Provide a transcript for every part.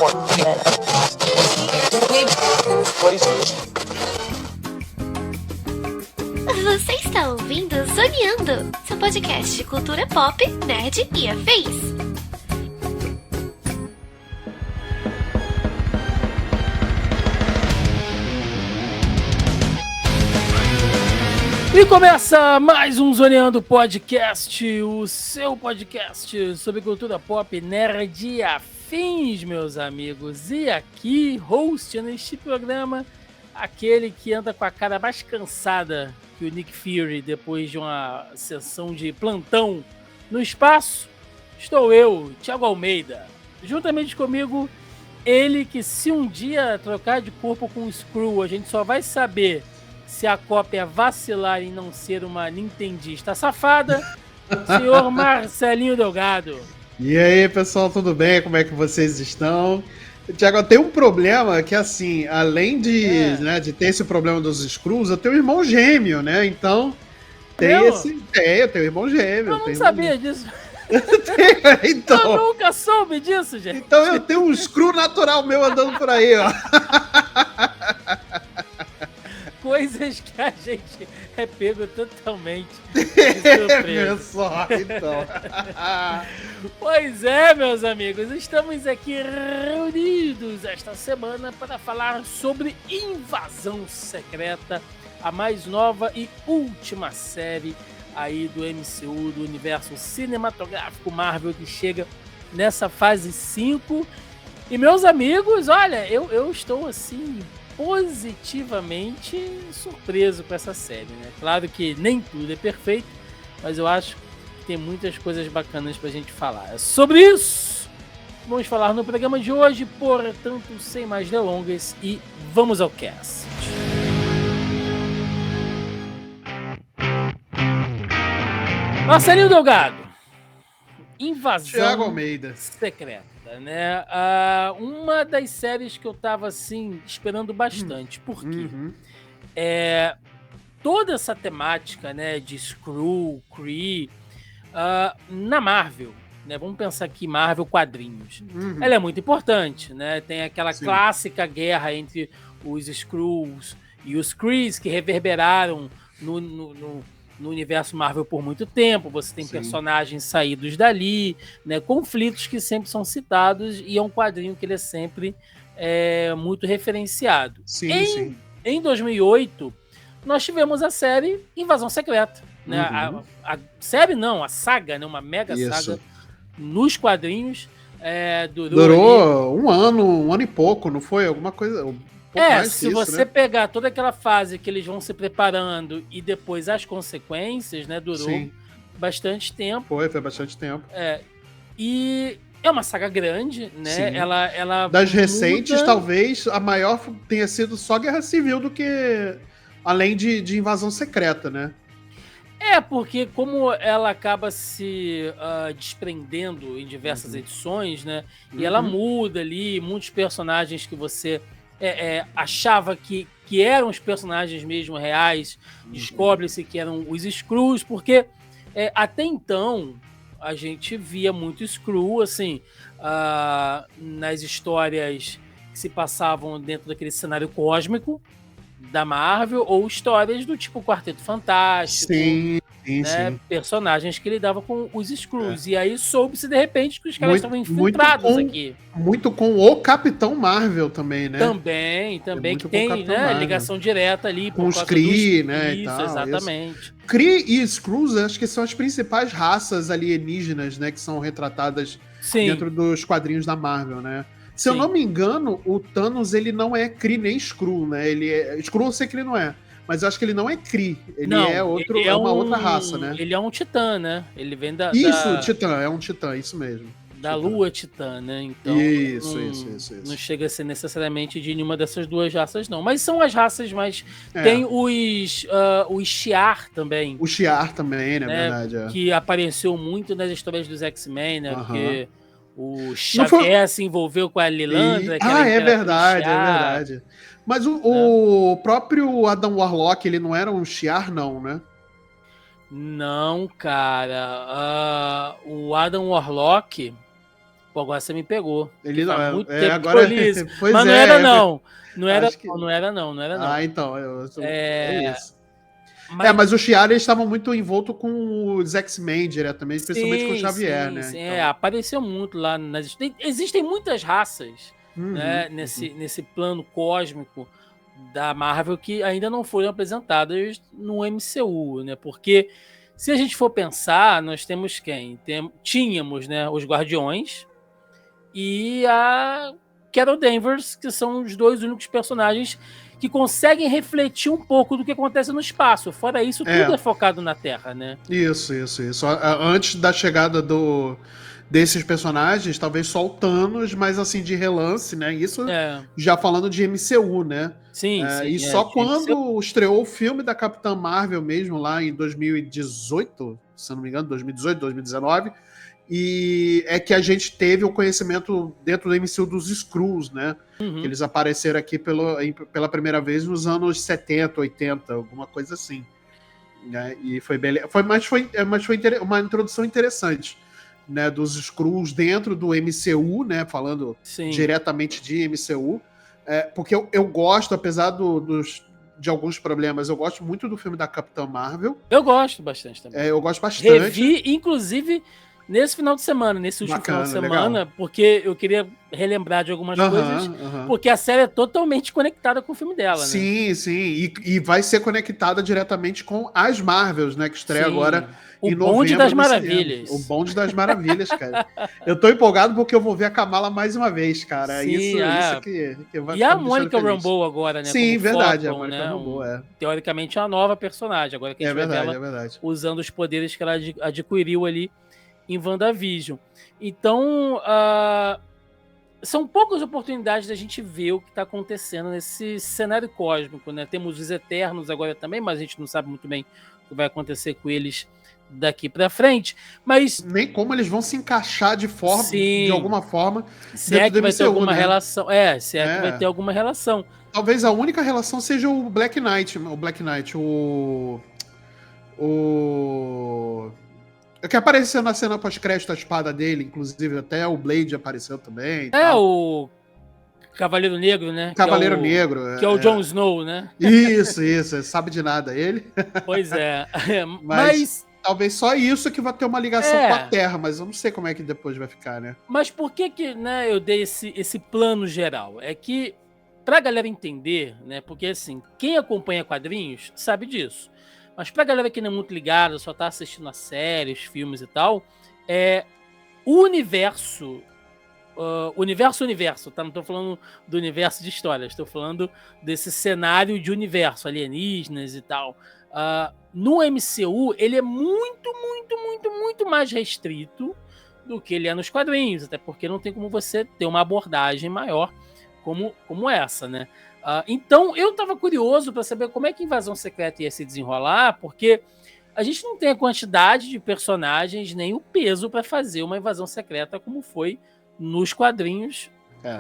Você está ouvindo Zoneando, seu podcast de cultura pop, nerd e afins. E começa mais um Zoneando Podcast, o seu podcast sobre cultura pop, nerd e afins, meus amigos. E aqui, host neste programa, aquele que anda com a cara mais cansada que o Nick Fury depois de uma sessão de plantão no espaço, estou eu, Thiago Almeida. Juntamente comigo, ele que se um dia trocar de corpo com o Skrull, a gente só vai saber se a cópia vacilar em não ser uma nintendista safada, senhor Marcelinho Delgado. E aí, pessoal, tudo bem? Como é que vocês estão? Tiago, tem um problema que, assim, além de ter esse problema dos Skrulls, eu tenho um irmão gêmeo, né? Então, eu tenho um irmão gêmeo. Eu não sabia disso. Então, Eu nunca soube disso, gente. Então eu tenho um Skrull natural meu andando por aí, ó. Coisas que a gente é pego totalmente de surpresa. Só, então. Pois é, meus amigos, estamos aqui reunidos esta semana para falar sobre Invasão Secreta, a mais nova e última série aí do MCU, do universo cinematográfico Marvel, que chega nessa fase 5. E, meus amigos, olha, eu estou assim positivamente surpreso com essa série, né? Claro que nem tudo é perfeito, mas eu acho que tem muitas coisas bacanas pra gente falar. É sobre isso vamos falar no programa de hoje, portanto, sem mais delongas, e vamos ao cast. Marcelinho Delgado, Invasão Thiago Almeida. Secreta, né? Uma das séries que eu tava assim esperando bastante, porque toda essa temática, né, de Skrull, Kree, na Marvel, né? Vamos pensar aqui Marvel quadrinhos. Ela é muito importante, né? Tem aquela clássica guerra entre os Skrulls e os Krees que reverberaram no universo Marvel por muito tempo. Você tem personagens saídos dali, né, conflitos que sempre são citados, e é um quadrinho que ele é sempre muito referenciado. Em 2008, nós tivemos a série Invasão Secreta. Né? A série não, a saga, né, uma mega saga nos quadrinhos. Durou um ano e pouco, não foi? Alguma coisa... se você pegar toda aquela fase que eles vão se preparando e depois as consequências, né, durou bastante tempo. Foi bastante tempo. E é uma saga grande, né? Sim. Ela das recentes, talvez a maior tenha sido só Guerra Civil do que além de Invasão Secreta, né? Porque como ela acaba se desprendendo em diversas edições, né? E ela muda ali, muitos personagens que você achava que eram os personagens mesmo reais, descobre-se que eram os Skrulls, porque até então a gente via muito Skrull, assim, nas histórias que se passavam dentro daquele cenário cósmico da Marvel, ou histórias do tipo Quarteto Fantástico, né? Personagens que lidavam com os Skrulls. E aí soube-se de repente que os caras estavam infiltrados aqui. Muito com o Capitão Marvel também, né? Também que tem, né, ligação direta ali com os Kree, né? Isso, tal, exatamente. Kree e Skrulls, acho que são as principais raças alienígenas, né, que são retratadas dentro dos quadrinhos da Marvel, né? Se eu não me engano, o Thanos, ele não é Kree nem Skrull, né? Skrull eu sei que ele não é, mas eu acho que ele não é Kree. Ele é uma outra raça, né? Ele é um titã, né? Ele vem Titã, é um titã, isso mesmo. Da Lua Titã, né? Então, isso. Não chega a ser necessariamente de nenhuma dessas duas raças, não. Mas são as raças mais... Tem os Shi'ar também. O Shi'ar também, né? Verdade. Que apareceu muito nas histórias dos X-Men, né? Porque o Xavier se envolveu com a Lilandra. É verdade. Mas o próprio Adam Warlock, ele não era um Shi'ar, não, né? Não, cara. O Adam Warlock, Pô, agora você me pegou. Ele não Faz muito tempo que agora eu li isso. pois Mas não é, era não. Não era que... não era não, não era não. Ah, então, é isso. Mas os Shi'ar estavam muito envoltos com os X-Men diretamente, principalmente com o Xavier, né? Sim. Então... apareceu muito lá. Existem muitas raças, né, nesse plano cósmico da Marvel que ainda não foram apresentadas no MCU, né? Porque se a gente for pensar, nós temos quem? Tínhamos, né, os Guardiões e a Carol Danvers, que são os dois únicos personagens que conseguem refletir um pouco do que acontece no espaço. Fora isso, tudo é focado na Terra, né? Isso. Antes da chegada desses personagens, talvez só o Thanos, mas assim, de relance, né? Isso já falando de MCU, né? Sim. E só quando estreou o filme da Capitã Marvel mesmo, lá em 2018, se não me engano, 2018, 2019, e é que a gente teve o conhecimento dentro do MCU dos Skrulls, né? Que eles apareceram aqui pela primeira vez nos anos 70, 80, alguma coisa assim. Né? E foi bem... Mas foi uma introdução interessante, né? Dos Skrulls dentro do MCU, né? Falando diretamente de MCU. Porque eu gosto, apesar de alguns problemas, eu gosto muito do filme da Capitã Marvel. Eu gosto bastante também. Eu gosto bastante. Revi, inclusive, nesse final de semana, nesse último final de semana, legal. Porque eu queria relembrar de algumas coisas, porque a série é totalmente conectada com o filme dela, sim, né? Sim, e vai ser conectada diretamente com as Marvels, né, que estreia agora em novembro. O Bonde das Maravilhas. O Bonde das Maravilhas, cara. Eu tô empolgado porque eu vou ver a Kamala mais uma vez, cara. Sim, isso que vai E a Mônica Rambeau agora, né? Sim, verdade, Falcon, a Mônica Rambeau, teoricamente é uma nova personagem, agora que a gente vai ver ela verdade. usando os poderes que ela adquiriu ali em WandaVision. Então, são poucas oportunidades da gente ver o que está acontecendo nesse cenário cósmico, né? Temos os Eternos agora também, mas a gente não sabe muito bem o que vai acontecer com eles daqui para frente. Mas nem como eles vão se encaixar de alguma forma. Se é que vai ter alguma relação. Se é que vai ter alguma relação. Talvez a única relação seja o Black Knight. O que apareceu na cena pós-crédito, a espada dele, inclusive até o Blade apareceu também. O Cavaleiro Negro, né? Cavaleiro Negro. Que é o Jon Snow, né? Isso, sabe de nada ele. Pois é. Mas talvez só isso que vai ter uma ligação com a Terra, mas eu não sei como é que depois vai ficar, né? Mas por que né, eu dei esse plano geral? É que, pra galera entender, né? Porque assim, quem acompanha quadrinhos sabe disso. Mas pra galera que não é muito ligada, só tá assistindo a séries, filmes e tal, o universo, universo, tá? Não tô falando do universo de histórias, tô falando desse cenário de universo, alienígenas e tal. No MCU, ele é muito, muito, muito, muito mais restrito do que ele é nos quadrinhos, até porque não tem como você ter uma abordagem maior como essa, né? Então, eu tava curioso para saber como é que a Invasão Secreta ia se desenrolar, porque a gente não tem a quantidade de personagens nem o peso para fazer uma Invasão Secreta como foi nos quadrinhos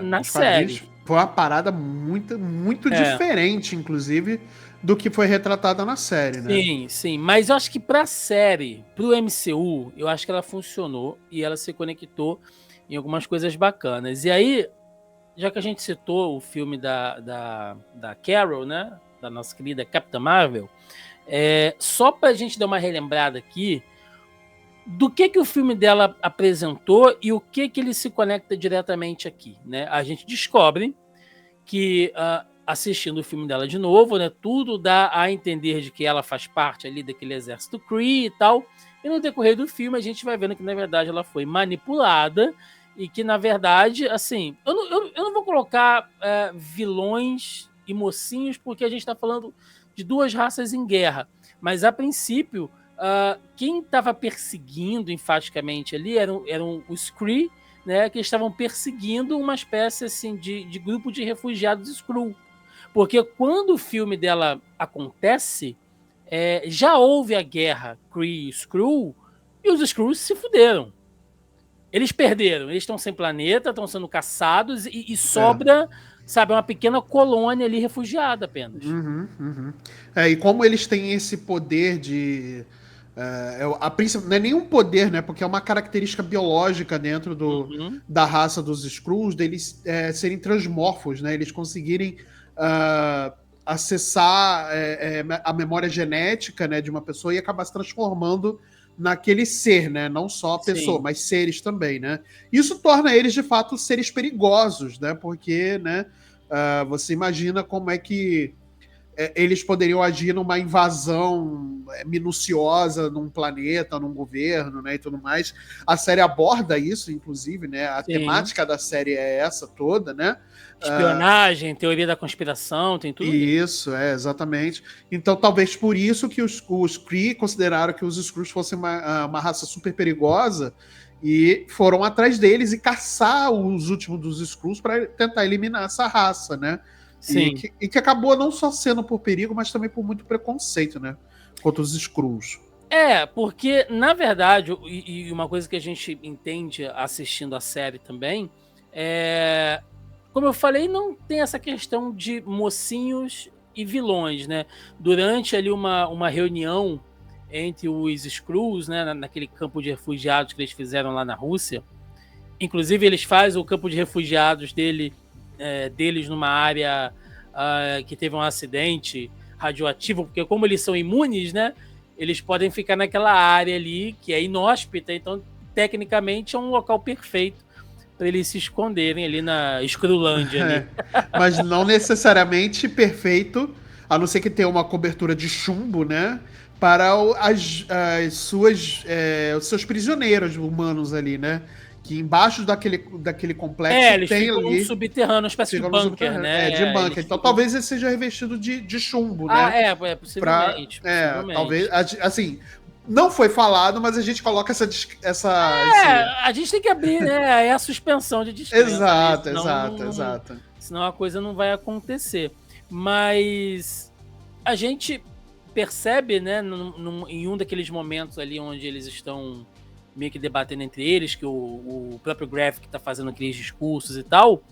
na série. Foi uma parada muito, muito diferente, inclusive, do que foi retratada na série, né? Sim. Mas eu acho que pra série, pro MCU, eu acho que ela funcionou e ela se conectou em algumas coisas bacanas. E aí, já que a gente citou o filme da Carol, né? Da nossa querida Capitã Marvel, só pra gente dar uma relembrada aqui do que o filme dela apresentou e o que ele se conecta diretamente aqui, né? A gente descobre que, assistindo o filme dela de novo, né? Tudo dá a entender de que ela faz parte ali daquele exército Kree e tal. E no decorrer do filme a gente vai vendo que, na verdade, ela foi manipulada e que, na verdade, assim, eu não vou colocar vilões e mocinhos, porque a gente está falando de duas raças em guerra. Mas, a princípio, quem estava perseguindo enfaticamente ali eram os Kree, né, que estavam perseguindo uma espécie assim, de grupo de refugiados Skrull. Porque quando o filme dela acontece, já houve a guerra Kree-Skrull e os Skrulls se fuderam. Eles perderam, eles estão sem planeta, estão sendo caçados e sobra, sabe, uma pequena colônia ali refugiada apenas. E como eles têm esse poder de Não é nenhum poder, né? Porque é uma característica biológica dentro da raça dos Skrulls, deles serem transmorfos, né? Eles conseguirem acessar a memória genética, né, de uma pessoa e acabar se transformando naquele ser, né? Não só a pessoa, Sim. mas seres também, né? Isso torna eles, de fato, seres perigosos, né? Porque, né, você imagina como é que eles poderiam agir numa invasão minuciosa num planeta, num governo, né, e tudo mais. A série aborda isso, inclusive, né? A Sim. temática da série é essa toda, né? Espionagem, teoria da conspiração, tem tudo isso. Exatamente. Então, talvez por isso que os Kree consideraram que os Skrulls fossem uma raça super perigosa e foram atrás deles e caçar os últimos dos Skrulls para tentar eliminar essa raça, né? Sim. E que acabou não só sendo por perigo, mas também por muito preconceito, né? Contra os Skrulls. Porque, na verdade, e uma coisa que a gente entende assistindo a série também, como eu falei, não tem essa questão de mocinhos e vilões, né? Durante ali uma reunião entre os Skrulls, né, naquele campo de refugiados que eles fizeram lá na Rússia, inclusive eles fazem o campo de refugiados deles numa área que teve um acidente radioativo, porque como eles são imunes, né, eles podem ficar naquela área ali que é inóspita, então tecnicamente é um local perfeito para eles se esconderem ali na Skrulândia. Ali. Mas não necessariamente perfeito, a não ser que tenha uma cobertura de chumbo, né, para os seus prisioneiros humanos ali, né? Que embaixo daquele complexo eles tem ficam ali... subterrâneo, uma espécie de bunker, né? De bunker. Então talvez ele seja revestido de chumbo, né? Possivelmente. Talvez, assim... Não foi falado, mas a gente coloca essa a gente tem que abrir, né? É a suspensão de descrença. Exato. Senão a coisa não vai acontecer. Mas a gente percebe, né, em um daqueles momentos ali onde eles estão meio que debatendo entre eles, que o próprio Graphic tá fazendo aqueles discursos e tal,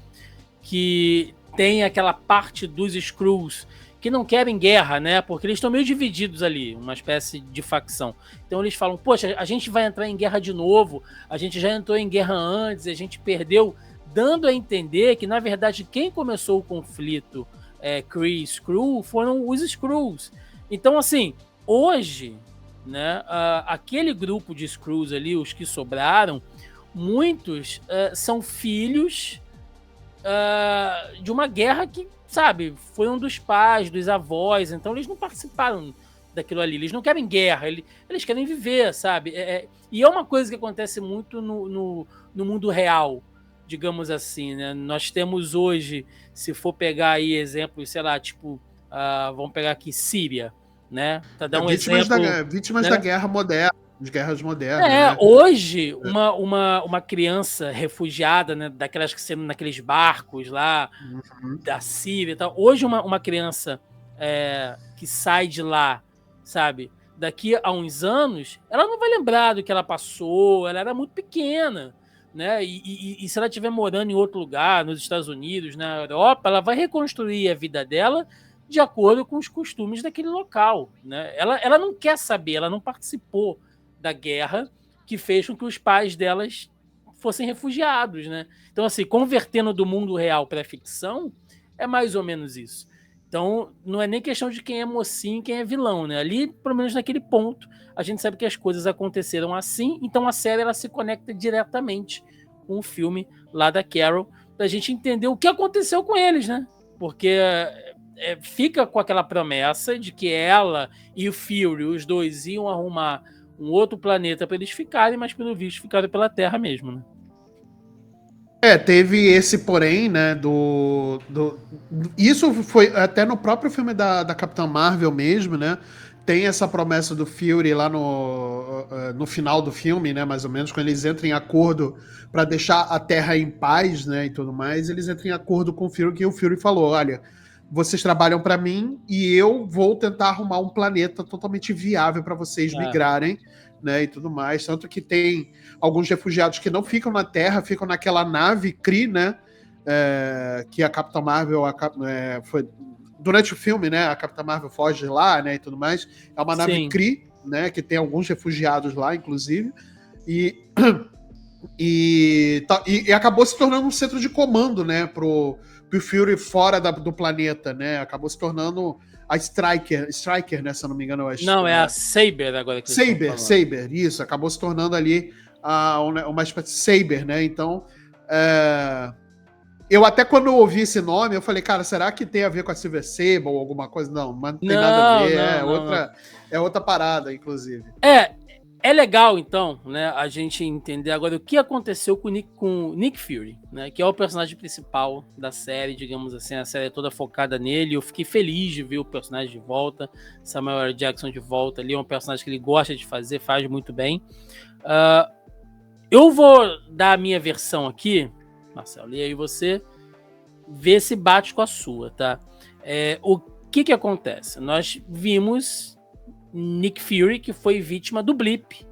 que tem aquela parte dos Skrulls que não querem guerra, né? Porque eles estão meio divididos ali, uma espécie de facção. Então eles falam, poxa, a gente vai entrar em guerra de novo, a gente já entrou em guerra antes, a gente perdeu, dando a entender que, na verdade, quem começou o conflito Kree-Skrull foram os Skrulls. Então, assim, hoje, né, aquele grupo de Skrulls ali, os que sobraram, muitos são filhos de uma guerra que, sabe, foi um dos pais, dos avós, então eles não participaram daquilo ali, eles não querem guerra, eles querem viver, sabe? E é uma coisa que acontece muito no mundo real, digamos assim, né? Nós temos hoje, se for pegar aí exemplos, sei lá, tipo, vamos pegar aqui Síria, né? Pra dar um vítimas exemplo, vítimas né? da guerra moderna. De guerras modernas. Né? Hoje, uma criança refugiada, né, daquelas que sendo naqueles barcos lá, da Síria e tal. Hoje, uma criança que sai de lá, sabe, daqui a uns anos, ela não vai lembrar do que ela passou, ela era muito pequena, né? E se ela estiver morando em outro lugar, nos Estados Unidos, na Europa, ela vai reconstruir a vida dela de acordo com os costumes daquele local, né? Ela não quer saber, ela não participou da guerra que fez com que os pais delas fossem refugiados, né? Então, assim, convertendo do mundo real para a ficção, é mais ou menos isso. Então, não é nem questão de quem é mocinho e quem é vilão, né? Ali, pelo menos naquele ponto, a gente sabe que as coisas aconteceram assim, então a série ela se conecta diretamente com o filme lá da Carol, pra gente entender o que aconteceu com eles, né? Porque fica com aquela promessa de que ela e o Fury, os dois, iam arrumar um outro planeta para eles ficarem, mas pelo visto ficaram pela Terra mesmo, né? Teve esse porém, né, isso foi até no próprio filme da Capitã Marvel mesmo, né, tem essa promessa do Fury lá no final do filme, né, mais ou menos, quando eles entram em acordo para deixar a Terra em paz, né, e tudo mais, eles entram em acordo com o Fury, que o Fury falou, olha, vocês trabalham para mim e eu vou tentar arrumar um planeta totalmente viável para vocês migrarem, né, e tudo mais. Tanto que tem alguns refugiados que não ficam na Terra, ficam naquela nave Kree, né, que a Capitã Marvel foi durante o filme, né, a Capitã Marvel foge lá, né, e tudo mais. É uma nave Kree, né? Que tem alguns refugiados lá, inclusive. E acabou se tornando um centro de comando, né? Pro Fury fora do planeta, né? Acabou se tornando a Striker, né? Se eu não me engano, eu acho. Não, é a Saber agora que Saber, isso. Acabou se tornando ali uma espécie de Saber, né? Então, eu até quando eu ouvi esse nome, eu falei, cara, será que tem a ver com a Silver Sable ou alguma coisa? Não, mas não tem nada a ver. É outra parada, inclusive. É legal, então, né, a gente entender agora o que aconteceu com o Nick Fury, né, que é o personagem principal da série, digamos assim, a série é toda focada nele. Eu fiquei feliz de ver o personagem de volta, Samuel L. Jackson de volta ali, é um personagem que ele gosta de fazer, faz muito bem. Eu vou dar a minha versão aqui, Marcelo, e aí você vê se bate com a sua, tá? O que acontece? Nós vimos Nick Fury, que foi vítima do blip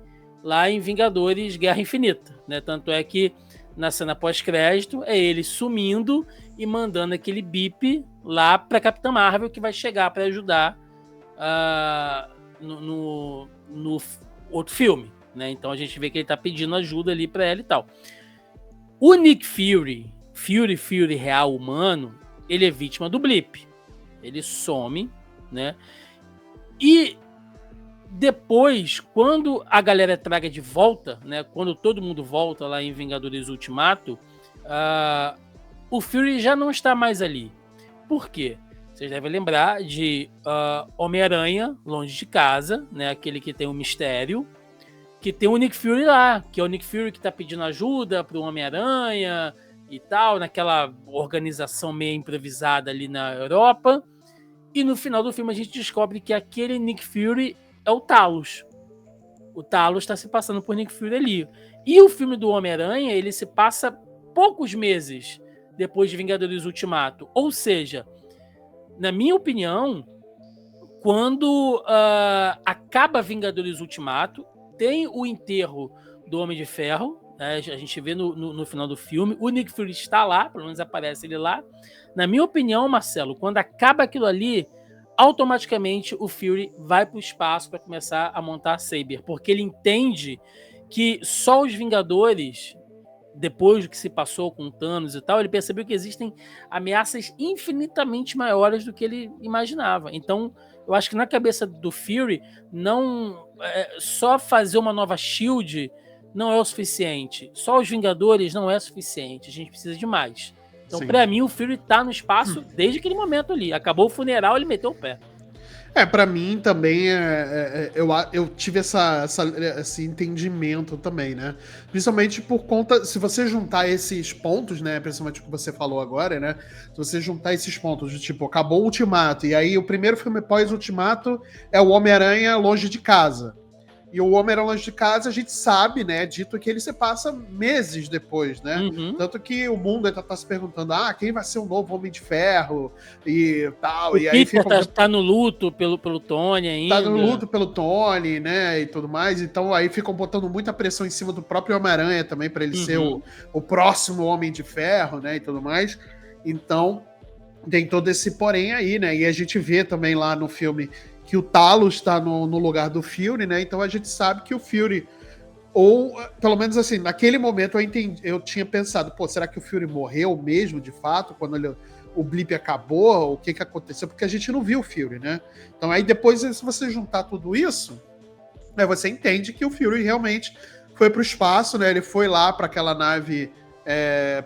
lá em Vingadores Guerra Infinita, né? Tanto é que na cena pós-crédito é ele sumindo e mandando aquele bip lá para Capitã Marvel, que vai chegar para ajudar no outro filme, né? Então a gente vê que ele tá pedindo ajuda ali para ela e tal. O Nick Fury real humano, ele é vítima do blip. Ele some, né? E depois, quando a galera traga de volta, né, quando todo mundo volta lá em Vingadores Ultimato, o Fury já não está mais ali. Por quê? Vocês devem lembrar de Homem-Aranha, Longe de Casa, né, aquele que tem um mistério, que tem o Nick Fury lá, que é o Nick Fury que está pedindo ajuda para o Homem-Aranha e tal, naquela organização meio improvisada ali na Europa. E no final do filme a gente descobre que aquele Nick Fury é o Talos. O Talos está se passando por Nick Fury ali. E o filme do Homem-Aranha, ele se passa poucos meses depois de Vingadores Ultimato. Ou seja, na minha opinião, quando acaba Vingadores Ultimato, tem o enterro do Homem de Ferro, né? A gente vê no final do filme, o Nick Fury está lá, pelo menos aparece ele lá. Na minha opinião, Marcelo, quando acaba aquilo ali, automaticamente o Fury vai para o espaço para começar a montar a Saber, porque ele entende que só os Vingadores, depois do que se passou com Thanos e tal, ele percebeu que existem ameaças infinitamente maiores do que ele imaginava. Então, eu acho que na cabeça do Fury, só fazer uma nova SHIELD não é o suficiente. Só os Vingadores não é suficiente. A gente precisa de mais. Então, pra mim, o Fury tá no espaço desde aquele momento ali. Acabou o funeral, ele meteu o pé. Pra mim também, eu tive esse entendimento também, né? Principalmente por conta, se você juntar esses pontos, né? Principalmente o que você falou agora, né? Se você juntar esses pontos de tipo, acabou o Ultimato, e aí o primeiro filme pós-Ultimato é o Homem-Aranha Longe de Casa. E o Homem-Aranha Longe de Casa, a gente sabe, né, dito que ele se passa meses depois, né? Uhum. Tanto que o mundo ainda tá se perguntando, quem vai ser o novo Homem de Ferro e tal. O e aí Peter tá no luto pelo Tony ainda. Tá no luto pelo Tony, né, e tudo mais. Então aí ficam botando muita pressão em cima do próprio Homem-Aranha também, para ele ser o próximo Homem de Ferro, né, e tudo mais. Então tem todo esse porém aí, né? E a gente vê também lá no filme que o Talos está no lugar do Fury, né? Então a gente sabe que o Fury, ou pelo menos assim, naquele momento eu tinha pensado, será que o Fury morreu mesmo, de fato, quando o blip acabou? O que aconteceu? Porque a gente não viu o Fury, né? Então aí depois, se você juntar tudo isso, né, você entende que o Fury realmente foi para o espaço, né? Ele foi lá para aquela nave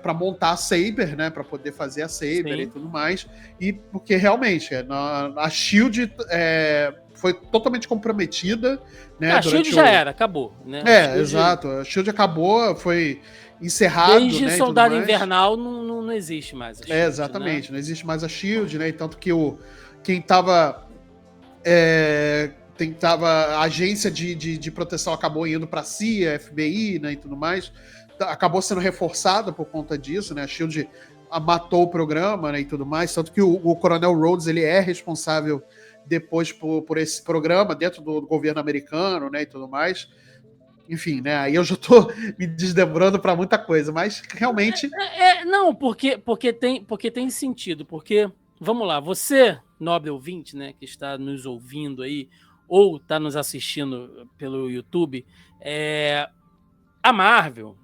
para montar a Saber, né, para poder fazer a Saber e tudo mais, e porque realmente a SHIELD foi totalmente comprometida, né? A SHIELD já era, acabou, né? Exato, a SHIELD acabou, foi encerrado, desde né, Soldado Invernal não existe mais a SHIELD, exatamente, né? Não existe mais a SHIELD, né? E tanto que quem tava a agência de proteção acabou indo para a CIA, FBI, né, e tudo mais. Acabou sendo reforçado por conta disso, né? A SHIELD matou o programa, né, e tudo mais, tanto que o Coronel Rhodes, ele é responsável depois por esse programa dentro do governo americano, né, e tudo mais. Enfim, né, aí eu já tô me desdembrando para muita coisa, mas realmente... Não, porque tem sentido, porque, vamos lá, você, nobre ouvinte, né, que está nos ouvindo aí, ou está nos assistindo pelo YouTube, a Marvel,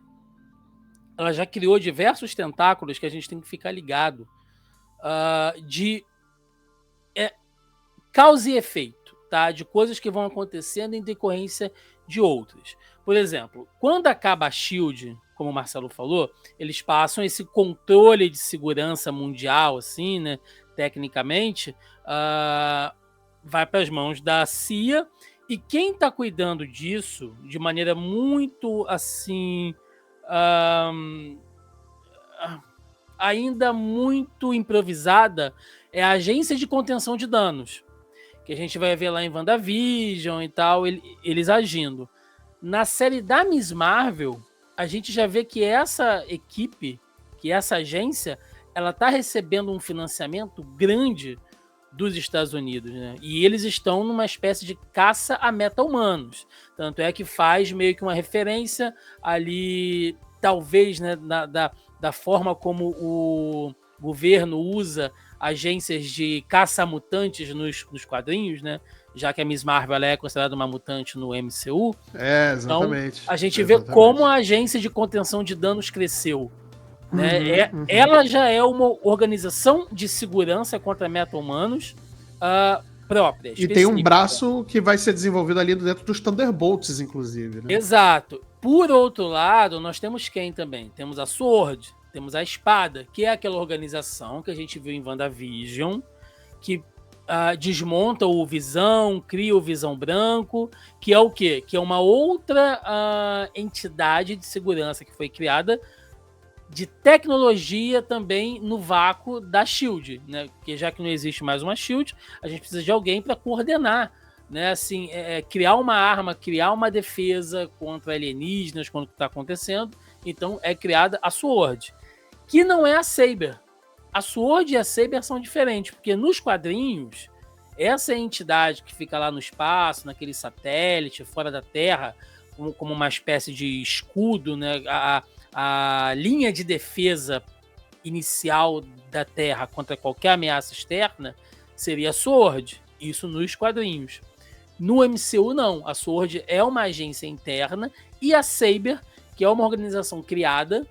ela já criou diversos tentáculos que a gente tem que ficar ligado de causa e efeito, tá? De coisas que vão acontecendo em decorrência de outras. Por exemplo, quando acaba a SHIELD, como o Marcelo falou, eles passam esse controle de segurança mundial, assim, né? Tecnicamente, vai para as mãos da CIA, e quem está cuidando disso de maneira muito assim ainda muito improvisada é a Agência de Contenção de Danos, que a gente vai ver lá em WandaVision e tal, eles agindo. Na série da Miss Marvel, a gente já vê que essa equipe, que essa agência, ela está recebendo um financiamento grande dos Estados Unidos, né? E eles estão numa espécie de caça a meta-humanos. Tanto é que faz meio que uma referência ali, talvez, né, da forma como o governo usa agências de caça-mutantes nos quadrinhos, né? Já que a Miss Marvel ela é considerada uma mutante no MCU. Exatamente. Então, a gente vê como a agência de contenção de danos cresceu. Né? Ela já é uma organização de segurança contra meta-humanos própria. E tem um braço que vai ser desenvolvido ali dentro dos Thunderbolts, inclusive. Né? Exato. Por outro lado, nós temos quem também? Temos a SWORD, temos a Espada, que é aquela organização que a gente viu em WandaVision, que desmonta o Visão, cria o Visão Branco, que é o quê? Que é uma outra entidade de segurança que foi criada de tecnologia também no vácuo da SHIELD, né? Porque já que não existe mais uma SHIELD, a gente precisa de alguém para coordenar, né? Assim, criar uma arma, criar uma defesa contra alienígenas, quando está acontecendo. Então é criada a SWORD, que não é a Saber. A SWORD e a Saber são diferentes, porque nos quadrinhos, essa entidade que fica lá no espaço, naquele satélite, fora da Terra, como uma espécie de escudo, né? A linha de defesa inicial da Terra contra qualquer ameaça externa seria a SWORD, isso nos quadrinhos. No MCU, não. A SWORD é uma agência interna e a Saber, que é uma organização criada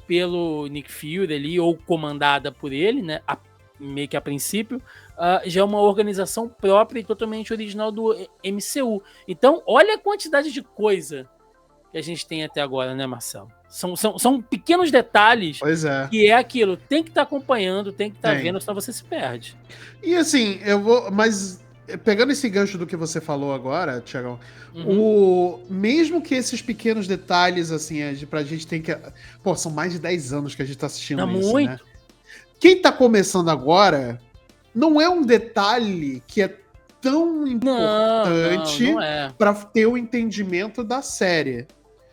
pelo Nick Fury ali, ou comandada por ele, né? Meio que a princípio, já é uma organização própria e totalmente original do MCU. Então, olha a quantidade de coisa que a gente tem até agora, né, Marcelo? São pequenos detalhes que é aquilo. Tem que estar acompanhando, tem que estar vendo, senão você se perde. E assim, mas pegando esse gancho do que você falou agora, Thiagão, mesmo que esses pequenos detalhes, assim, pra gente tem que... Pô, são mais de 10 anos que a gente tá assistindo isso, muito. Né? Quem tá começando agora, não é um detalhe que é tão importante pra ter o entendimento da série.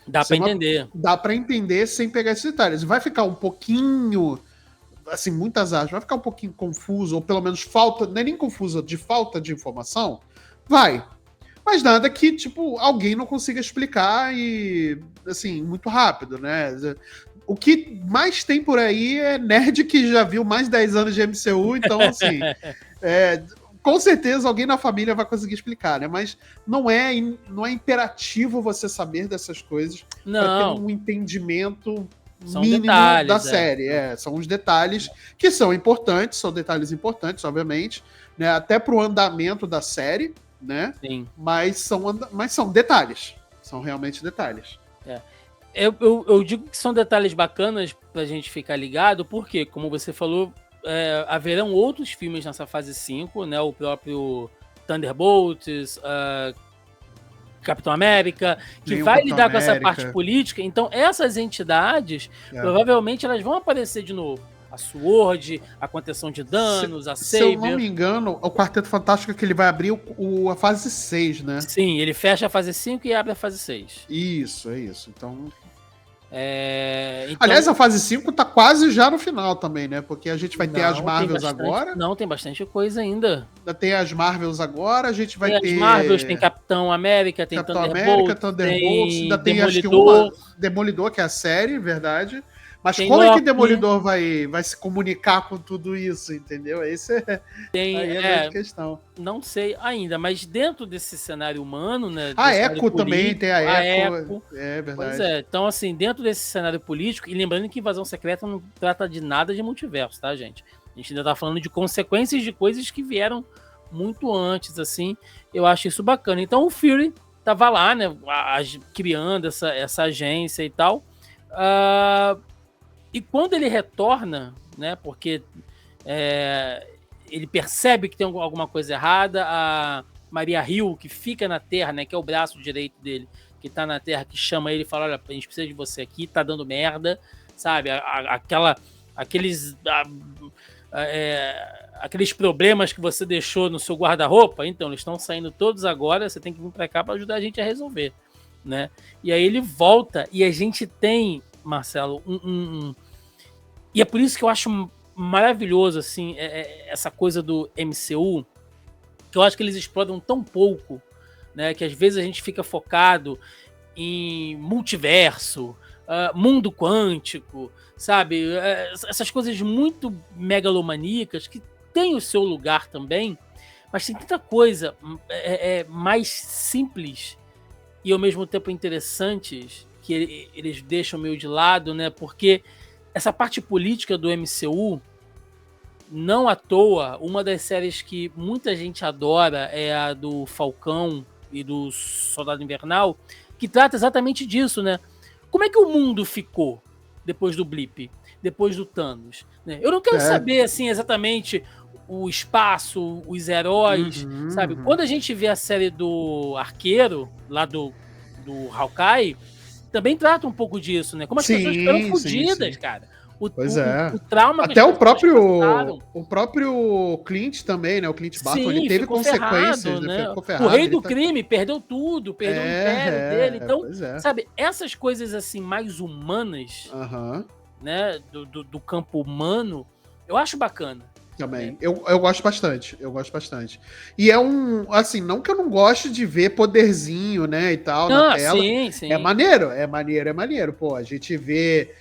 Dá pra entender. Dá pra entender sem pegar esses detalhes. Vai ficar um pouquinho, assim, muitas aspas, vai ficar um pouquinho confuso, ou pelo menos falta, não é nem confusa, de falta de informação? Vai. Mas nada que, tipo, alguém não consiga explicar e, assim, muito rápido, né? O que mais tem por aí é nerd que já viu mais de 10 anos de MCU, então, assim, com certeza alguém na família vai conseguir explicar, né? Mas não é imperativo você saber dessas coisas para ter um entendimento mínimo da série. São os detalhes que são importantes, são detalhes importantes, obviamente, né? Até pro andamento da série, né? Sim. Mas são detalhes. São realmente detalhes. Eu digo que são detalhes bacanas pra gente ficar ligado, porque, como você falou, haverão outros filmes nessa fase 5, né? O próprio Thunderbolts, Capitão América, que vai lidar com essa parte política. Então, essas entidades, provavelmente, elas vão aparecer de novo. A SWORD, a contenção de danos, a Saber. Se eu não me engano, o Quarteto Fantástico é que ele vai abrir a fase 6, né? Sim, ele fecha a fase 5 e abre a fase 6. Isso, é isso. Então... então... Aliás, a fase 5 tá quase já no final também, né? Porque a gente vai ter as Marvels agora. Não, tem bastante coisa ainda. Tem as Marvels agora, a gente vai ter... As Marvels, tem Capitão América, tem Thunderbolts, ainda tem acho que Demolidor, que é a série, verdade. Mas tem como é que Loki, Demolidor vai se comunicar com tudo isso, entendeu? Esse aí é a grande questão. Não sei ainda, mas dentro desse cenário humano, né? A desse Echo também, tem a Echo. Echo. É verdade. Pois é, então assim, dentro desse cenário político, e lembrando que Invasão Secreta não trata de nada de multiverso, tá, gente? A gente ainda tá falando de consequências de coisas que vieram muito antes, assim, eu acho isso bacana. Então o Fury tava lá, né, criando essa agência e tal, e quando ele retorna, né, porque ele percebe que tem alguma coisa errada, a Maria Hill, que fica na Terra, né, que é o braço direito dele, que tá na Terra, que chama ele e fala, olha, a gente precisa de você aqui, tá dando merda, sabe, aqueles problemas que você deixou no seu guarda-roupa, então, eles estão saindo todos agora, você tem que vir pra cá pra ajudar a gente a resolver, né? E aí ele volta, e a gente tem, Marcelo, e é por isso que eu acho maravilhoso, assim, essa coisa do MCU, que eu acho que eles exploram tão pouco, né, que às vezes a gente fica focado em multiverso, mundo quântico, sabe? Essas coisas muito megalomaníacas que tem o seu lugar também, mas tem tanta coisa mais simples e ao mesmo tempo interessantes que eles deixam meio de lado, né? Porque essa parte política do MCU, não à toa, uma das séries que muita gente adora é a do Falcão e do Soldado Invernal, que trata exatamente disso, né? Como é que o mundo ficou depois do blip, depois do Thanos? Né? Eu não quero saber, assim, exatamente o espaço, os heróis, sabe? Quando a gente vê a série do Arqueiro, lá do Hawkeye, também trata um pouco disso, né? Como as pessoas ficaram fodidas, cara. O trauma que até o próprio Clint também, né? O Clint Barton, ele teve consequências, ferrado, né? Ficou ferrado. O rei do crime perdeu tudo, perdeu o império dele. Então, sabe, essas coisas assim mais humanas, né? Do campo humano, eu acho bacana. Também. Eu gosto bastante. Eu gosto bastante. E é assim, não que eu não goste de ver poderzinho, né, e tal, na tela. Sim. É maneiro. Pô, a gente vê.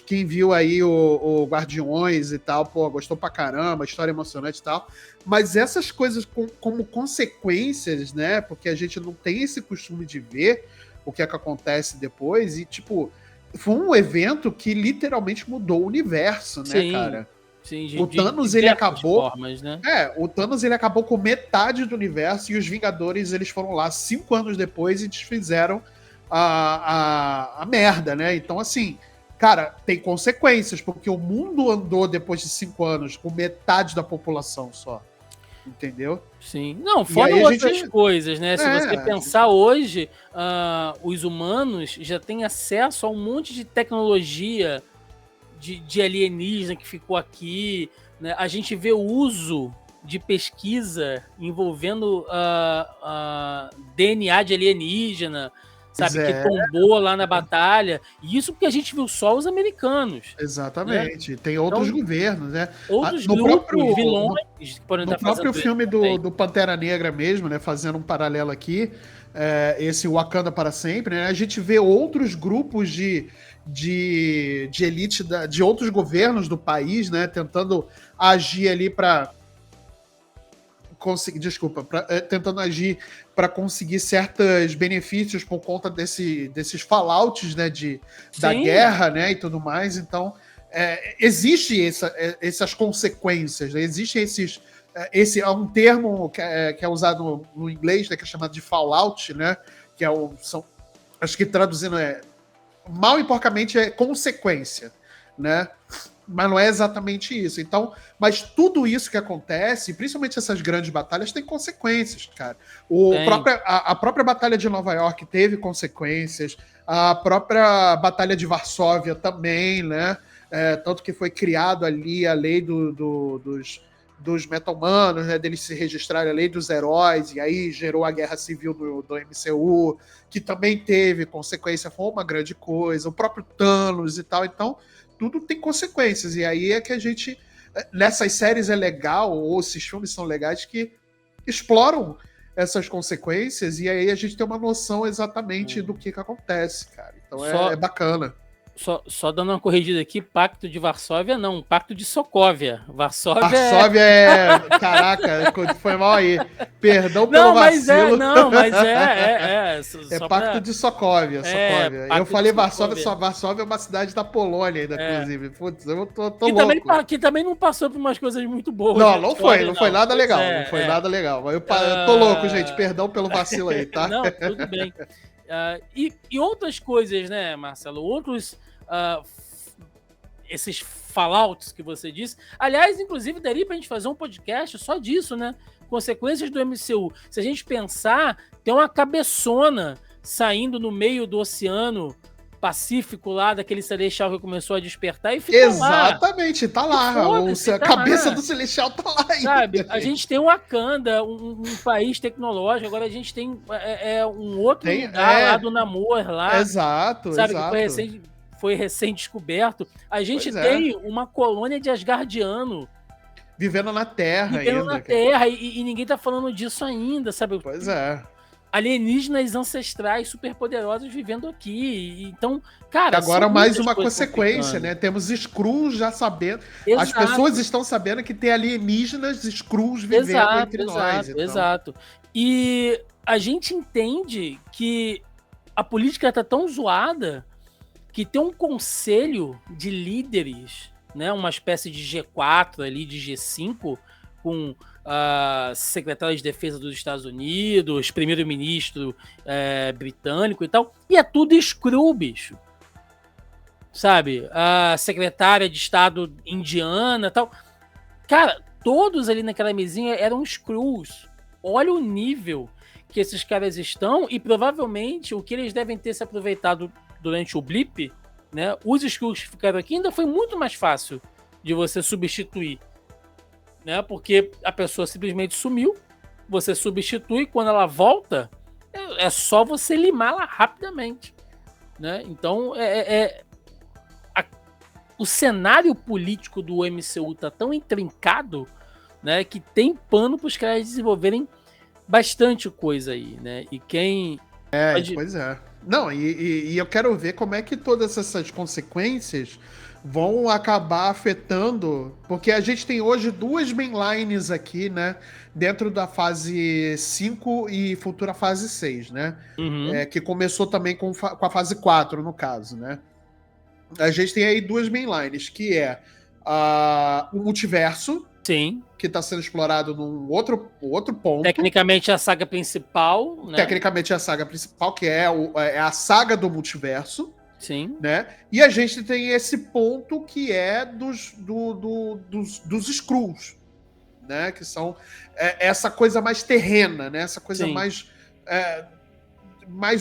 Quem viu aí o Guardiões e tal, pô, gostou pra caramba, história emocionante e tal. Mas essas coisas como consequências, né? Porque a gente não tem esse costume de ver o que é que acontece depois. E, tipo, foi um evento que literalmente mudou o universo, né, cara? Sim, o Thanos, ele acabou. Formas, né? O Thanos, ele acabou com metade do universo e os Vingadores, eles foram lá 5 anos depois e desfizeram a merda, né? Então, assim, cara, tem consequências, porque o mundo andou depois de 5 anos com metade da população só. Entendeu? Sim. Não, fora outras coisas, né? Se você pensar hoje, os humanos já têm acesso a um monte de tecnologia de alienígena que ficou aqui, né? A gente vê o uso de pesquisa envolvendo DNA de alienígena, sabe, que tombou lá na batalha. E isso porque a gente viu só os americanos. Exatamente. Né? Tem outros governos, né? Outros grupos, vilões que podem estar fazendo. No próprio filme do Pantera Negra mesmo, né? Fazendo um paralelo aqui, esse Wakanda para sempre, né? A gente vê outros grupos de elite de outros governos do país, né? Tentando agir ali para conseguir, tentando agir para conseguir certos benefícios por conta desses fallouts, né, da guerra, né, e tudo mais. Então, existe essas consequências, né? Existe esse é um termo que é usado no inglês, né, que é chamado de fallout, né, que acho que traduzindo mal e porcamente é consequência, né? Mas não é exatamente isso. Então, mas tudo isso que acontece, principalmente essas grandes batalhas, tem consequências, cara. A própria Batalha de Nova York teve consequências, a própria Batalha de Varsóvia também, né? Tanto que foi criado ali a lei dos meta-humanos, né? Deles se registrarem, a lei dos heróis, e aí gerou a Guerra Civil do MCU, que também teve consequência, foi uma grande coisa, o próprio Thanos e tal. Então, tudo tem consequências, e aí é que a gente, nessas séries é legal, ou esses filmes são legais, que exploram essas consequências, e aí a gente tem uma noção exatamente do que acontece, cara. Então é bacana. Só dando uma corrigida aqui, Pacto de Varsóvia não, Pacto de Sokovia. Varsóvia é... Caraca, foi mal aí. Perdão pelo vacilo. Mas é Pacto de Sokovia. Eu falei Varsóvia, Varsóvia é uma cidade da Polônia ainda, inclusive. Putz, eu tô louco. Que também não passou por umas coisas muito boas. Não foi nada legal. Não foi nada legal. Eu tô louco, gente. Perdão pelo vacilo aí, tá? Não, tudo bem. E outras coisas, né, Marcelo? Outros... esses fallouts que você disse. Aliás, inclusive, daria pra gente fazer um podcast só disso, né? Consequências do MCU. Se a gente pensar, tem uma cabeçona saindo no meio do Oceano Pacífico lá, daquele Celestial que começou a despertar e ficou Exatamente, tá lá. A cabeça do Celestial tá lá ainda. Sabe, a gente tem o Wakanda, um país tecnológico, agora a gente tem um outro lugar lá do Namor lá. Exato, sabe, exato. Que foi recém-descoberto. A gente tem uma colônia de Asgardiano vivendo na Terra e ninguém tá falando disso ainda, sabe? Pois é. Alienígenas ancestrais superpoderosos vivendo aqui. Então, cara... Agora mais uma consequência, né? Temos Skrulls já sabendo. Exato. As pessoas estão sabendo que tem alienígenas Skrulls vivendo entre nós. Então. Exato. E a gente entende que a política tá tão zoada que tem um conselho de líderes, né? Uma espécie de G4 ali, de G5, com... secretário de defesa dos Estados Unidos, primeiro-ministro britânico e tal, e é tudo Skrull, bicho. Sabe? A secretária de Estado indiana e tal. Cara, todos ali naquela mesinha eram Skrulls. Olha o nível que esses caras estão e provavelmente o que eles devem ter se aproveitado durante o blip, né? Os Skrulls que ficaram aqui ainda foi muito mais fácil de você substituir. Né? Porque a pessoa simplesmente sumiu, você substitui, quando ela volta, é só você limá-la rapidamente. Né? Então, o cenário político do MCU tá tão intrincado, né, que tem pano para os caras desenvolverem bastante coisa aí. Né? E quem... Pois é. Não, e eu quero ver como é que todas essas consequências vão acabar afetando, porque a gente tem hoje duas mainlines aqui, né, dentro da fase 5 e futura fase 6, né, que começou também com a fase 4, no caso, né. A gente tem aí duas mainlines, que é o multiverso, sim, que está sendo explorado num outro ponto. Tecnicamente a saga principal, né? Tecnicamente a saga principal, que é a saga do multiverso. Sim. Né? E a gente tem esse ponto que é dos Skrulls, né? Que são essa coisa mais terrena, né? Essa coisa mais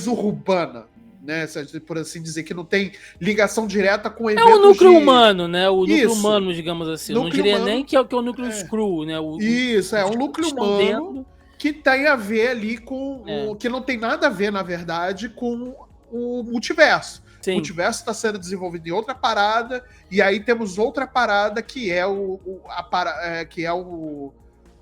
urbana, né? Por assim dizer, que não tem ligação direta com eventos. É o núcleo humano, né? O núcleo humano, digamos assim. Não diria humano, nem que é o núcleo Skrull, né? Um núcleo humano que tem a ver ali com que não tem nada a ver, na verdade, com o multiverso. Sim. O multiverso está sendo desenvolvido em outra parada, e aí temos outra parada que é o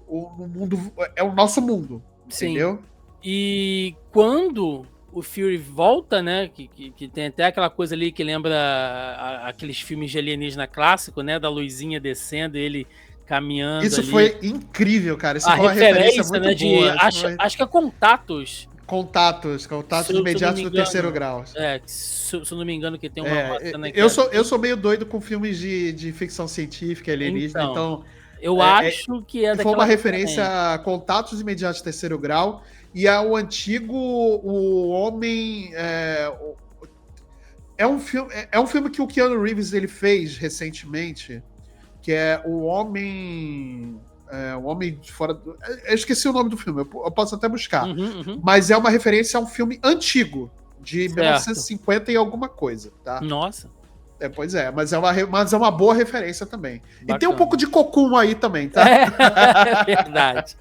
mundo, é o nosso mundo. Sim. Entendeu? E quando o Fury volta, né? Que tem até aquela coisa ali que lembra aqueles filmes de alienígena clássico, né? Da luzinha descendo, ele caminhando. Isso ali. Foi incrível, cara. Isso foi uma referência muito boa. Acho que é Contatos. Contatos imediatos do terceiro grau. Se eu não me engano, que tem uma cena que eu sou meio doido com filmes de ficção científica e alienígena, então eu acho que foi uma referência a Contatos imediatos do terceiro grau e ao antigo O Homem... É um filme que o Keanu Reeves ele fez recentemente, que é O Homem... O Homem de Fora do... Eu esqueci o nome do filme, eu posso até buscar. Mas é uma referência a um filme antigo, de 1950 e alguma coisa, tá? Nossa. Pois é, mas é uma boa referência também. Bacana. E tem um pouco de Cocoon aí também, tá? É verdade.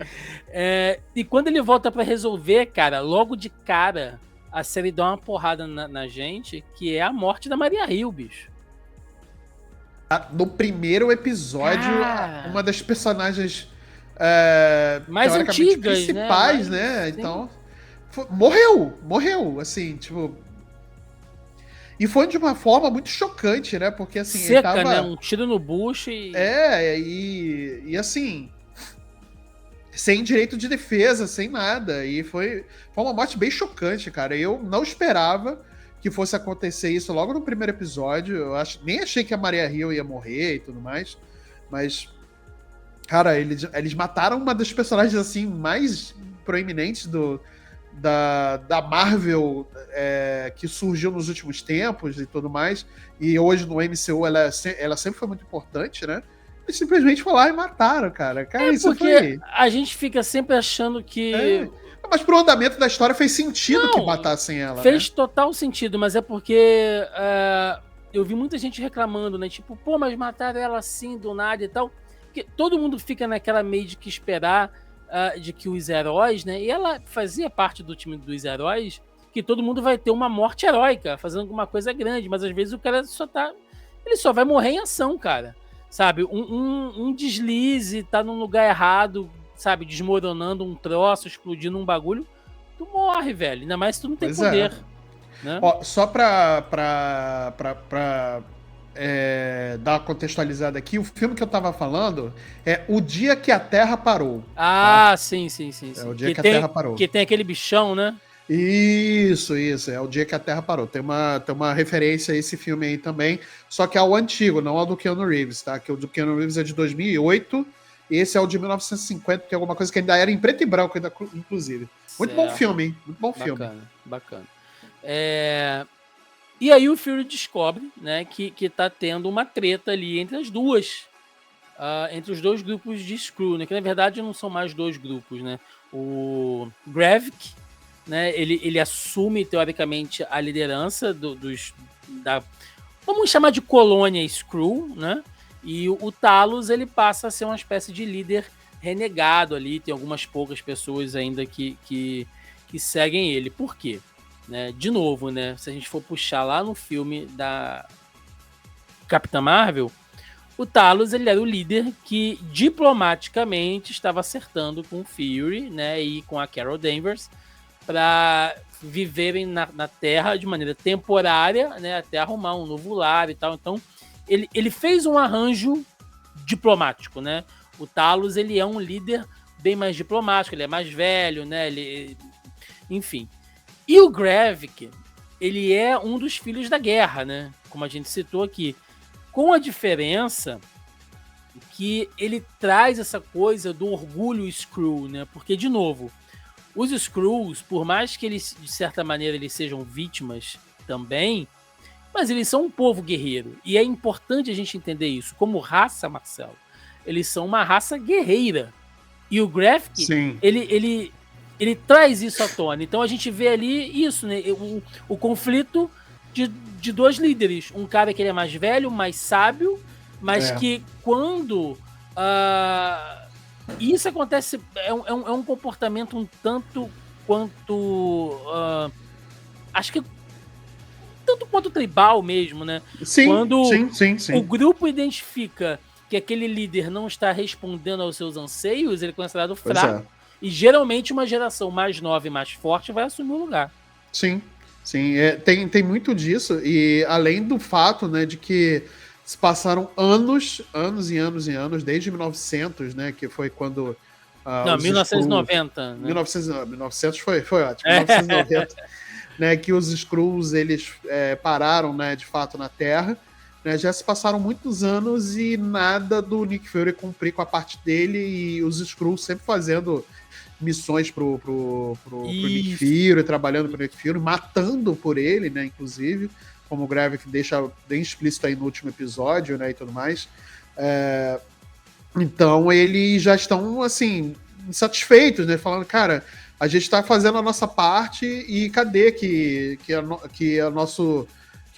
E quando ele volta pra resolver, cara, logo de cara, a série dá uma porrada na gente, que é a morte da Maria Hill, bicho. No primeiro episódio, uma das personagens mais antigas, principais, né? Então, morreu, assim, tipo... E foi de uma forma muito chocante, né? Porque assim, seca, ele tava... né? Um tiro no bucho e... e assim... Sem direito de defesa, sem nada. E foi uma morte bem chocante, cara. Eu não esperava que fosse acontecer isso logo no primeiro episódio. Nem achei que a Maria Hill ia morrer e tudo mais. Mas, cara, eles mataram uma das personagens assim mais proeminentes da Marvel, que surgiu nos últimos tempos e tudo mais. E hoje no MCU ela sempre foi muito importante, né? Eles simplesmente foram lá e mataram, cara. Isso porque a gente fica sempre achando que... Mas pro andamento da história fez sentido que matassem ela, fez total sentido, mas é porque eu vi muita gente reclamando, né? Tipo, pô, mas mataram ela assim, do nada e tal. Porque todo mundo fica naquela meio de que esperar de que os heróis, né? E ela fazia parte do time dos heróis, que todo mundo vai ter uma morte heróica, fazendo alguma coisa grande, mas às vezes o cara ele só vai morrer em ação, cara. Sabe, um deslize, tá num lugar errado, sabe, desmoronando um troço, explodindo um bagulho, tu morre, velho. Ainda mais se tu não tem poder. Né? Ó, só pra dar uma contextualizada aqui, o filme que eu tava falando é O Dia que a Terra Parou. Ah, tá? Sim. É O Dia que a Terra Parou. Que tem aquele bichão, né? Isso, é O Dia que a Terra Parou. Tem uma referência a esse filme aí também, só que é ao antigo, não ao do Keanu Reeves, tá? Que o do Keanu Reeves é de 2008, e esse é o de 1950, que é alguma coisa que ainda era em preto e branco, inclusive. Muito bom filme, hein? Muito bom filme. Bacana. E aí o Fury descobre, né, que tá tendo uma treta ali entre as duas, entre os dois grupos de Skrull, né? Que na verdade não são mais dois grupos, né? O Gravik, né, ele assume teoricamente a liderança vamos chamar de colônia Skrull, né? E o Talos ele passa a ser uma espécie de líder renegado ali. Tem algumas poucas pessoas ainda que seguem ele. Por quê? Né? De novo, né? Se a gente for puxar lá no filme da Capitã Marvel, o Talos ele era o líder que diplomaticamente estava acertando com o Fury, né, e com a Carol Danvers para viverem na Terra de maneira temporária, né, até arrumar um novo lar e tal. Então, ele fez um arranjo diplomático, né? O Talos, ele é um líder bem mais diplomático, ele é mais velho, né? Enfim. E o Gravik, ele é um dos filhos da guerra, né? Como a gente citou aqui. Com a diferença que ele traz essa coisa do orgulho Skrull, né? Porque, de novo, os Skrulls, por mais que eles, de certa maneira, eles sejam vítimas também, mas eles são um povo guerreiro. E é importante a gente entender isso. Como raça, Marcelo, eles são uma raça guerreira. E o Gravik, ele traz isso à tona. Então a gente vê ali isso, né? O conflito de dois líderes. Um cara que ele é mais velho, mais sábio, mas que quando... isso acontece... É um comportamento um tanto quanto... acho que tanto quanto tribal mesmo, né? Sim, quando sim. O grupo identifica que aquele líder não está respondendo aos seus anseios, ele é considerado fraco. E geralmente uma geração mais nova e mais forte vai assumir o lugar. Sim. Tem muito disso. E além do fato, né, de que se passaram anos e anos, desde 1900, né, que foi quando... não, 1990. Né? 1900 foi ótimo. 1990, né, que os Skrulls, eles pararam, né, de fato, na Terra. Né, já se passaram muitos anos e nada do Nick Fury cumprir com a parte dele, e os Skrulls sempre fazendo missões pro Nick Fury, trabalhando pro Nick Fury, matando por ele, né, inclusive, como o Gravik deixa bem explícito aí no último episódio, né, e tudo mais. Então eles já estão, assim, insatisfeitos, né, falando, cara, a gente tá fazendo a nossa parte e cadê que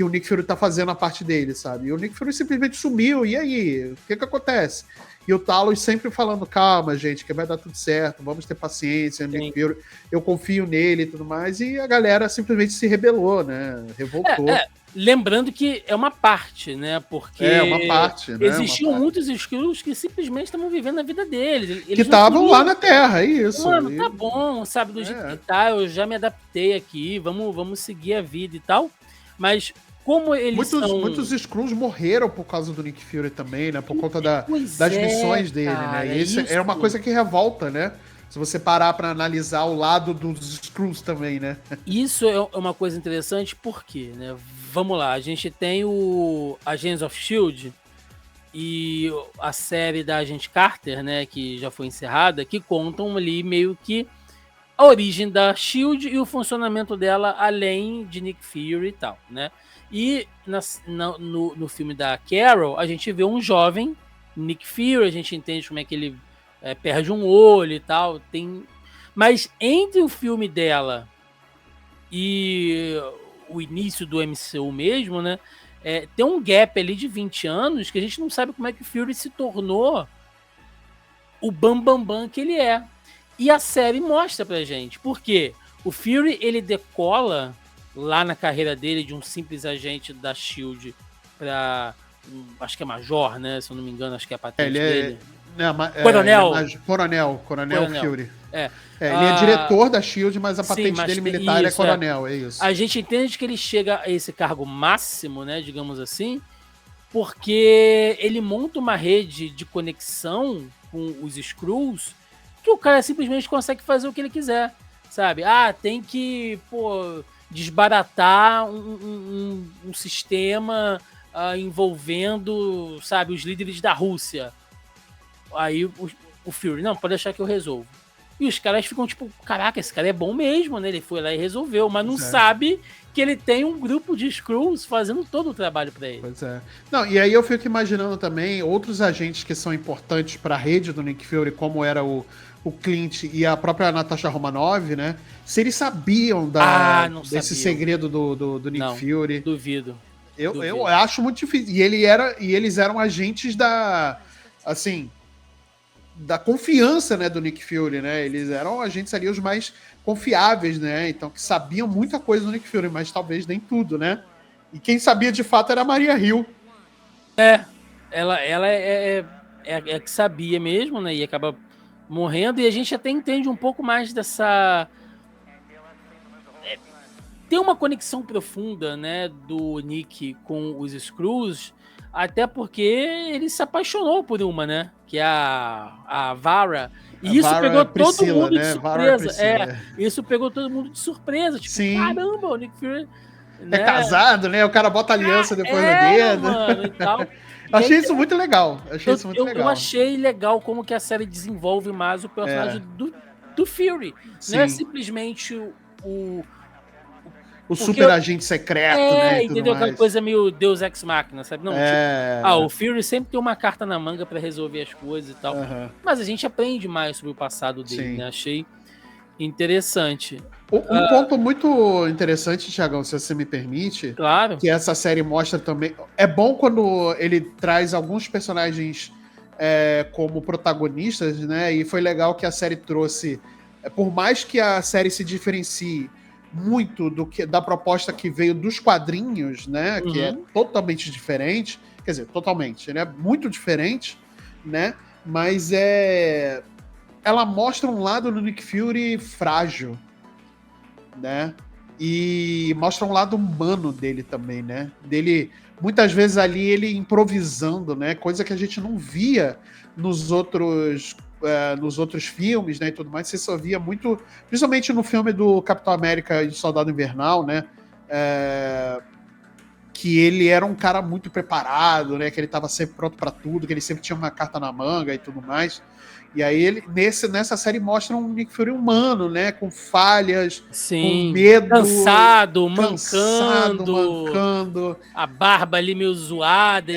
o Nick Fury tá fazendo a parte dele, sabe? E o Nick Fury simplesmente sumiu, e aí? O que acontece? E o Talos sempre falando, calma, gente, que vai dar tudo certo, vamos ter paciência, Nick Fury, eu confio nele e tudo mais, e a galera simplesmente se rebelou, né? Revoltou. Lembrando que é uma parte, né? Porque uma parte, né? Existiam muitos Skrulls que simplesmente estavam vivendo a vida deles. Eles que estavam lá na Terra, é isso. Mano, tá bom, sabe, do jeito que tá, eu já me adaptei aqui, vamos seguir a vida e tal. Mas como eles muitos Skrulls morreram por causa do Nick Fury também, né? Por conta das missões dele, cara, né? E isso é uma coisa que revolta, né? Se você parar pra analisar o lado dos Skrulls também, né? Isso é uma coisa interessante, porque, né? Vamos lá, a gente tem o Agents of S.H.I.E.L.D. e a série da Agente Carter, né? Que já foi encerrada, que contam ali meio que a origem da S.H.I.E.L.D. e o funcionamento dela, além de Nick Fury e tal, né? E no filme da Carol, a gente vê um jovem Nick Fury, a gente entende como é que ele perde um olho e tal. Mas entre o filme dela e o início do MCU mesmo, né? Tem um gap ali de 20 anos que a gente não sabe como é que o Fury se tornou o bambambam que ele é. E a série mostra pra gente. Porque o Fury, ele decola lá na carreira dele de um simples agente da S.H.I.E.L.D. pra... acho que é major, né? Se eu não me engano, acho que é a patente dele. Coronel. Coronel Fury. Ele é diretor da S.H.I.E.L.D., mas a patente dele militar é coronel, é isso. A gente entende que ele chega a esse cargo máximo, né, digamos assim, porque ele monta uma rede de conexão com os Skrulls que o cara simplesmente consegue fazer o que ele quiser, sabe? Tem que, desbaratar um sistema envolvendo, sabe, os líderes da Rússia. Aí o Fury, não, pode deixar que eu resolvo. E os caras ficam tipo, caraca, esse cara é bom mesmo, né? Ele foi lá e resolveu, mas não sabe que ele tem um grupo de Skrulls fazendo todo o trabalho pra ele. Pois é. Não, e aí eu fico imaginando também outros agentes que são importantes pra rede do Nick Fury, como era o Clint e a própria Natasha Romanoff, né? Se eles sabiam desse segredo do Nick Fury. Duvido. Eu acho muito difícil. E eles eram agentes da confiança, né, do Nick Fury, né? Eles eram agentes ali os mais confiáveis, né? Então, que sabiam muita coisa do Nick Fury, mas talvez nem tudo, né? E quem sabia de fato era a Maria Hill. Ela é que sabia mesmo, né? E acaba morrendo, e a gente até entende um pouco mais dessa... Tem uma conexão profunda, né, do Nick com os Skrulls, até porque ele se apaixonou por uma, né? Que é a Vara. E isso pegou todo mundo de surpresa. Isso pegou todo mundo de surpresa. Tipo, sim. Caramba, o Nick Fury... Né? É casado, né? O cara bota aliança depois no dedo. Mano, e tal. Achei isso muito legal. Eu achei legal como que a série desenvolve mais o personagem do Fury. Sim. Não é simplesmente o super agente secreto, né? Entendeu? Aquela coisa meio Deus Ex Machina, sabe? Não, o Fury sempre tem uma carta na manga pra resolver as coisas e tal. Mas a gente aprende mais sobre o passado dele, né? Achei interessante. Um ponto muito interessante, Thiagão, se você me permite, claro, que essa série mostra também... É bom quando ele traz alguns personagens como protagonistas, né? E foi legal que a série trouxe... Por mais que a série se diferencie muito da proposta que veio dos quadrinhos, né? Que é totalmente diferente. Quer dizer, totalmente. Né? Muito diferente, né? Mas ela mostra um lado do Nick Fury frágil, né? E mostra um lado humano dele também, né? Dele, muitas vezes ali, ele improvisando, né? Coisa que a gente não via nos outros filmes, né, e tudo mais. Você só via muito, principalmente no filme do Capitão América e do Soldado Invernal, né, que ele era um cara muito preparado, né, que ele estava sempre pronto para tudo, que ele sempre tinha uma carta na manga e tudo mais. E aí ele, nessa série, mostra um Nick Fury humano, né, com falhas, com medo, cansado, mancando, a barba ali meio zoada.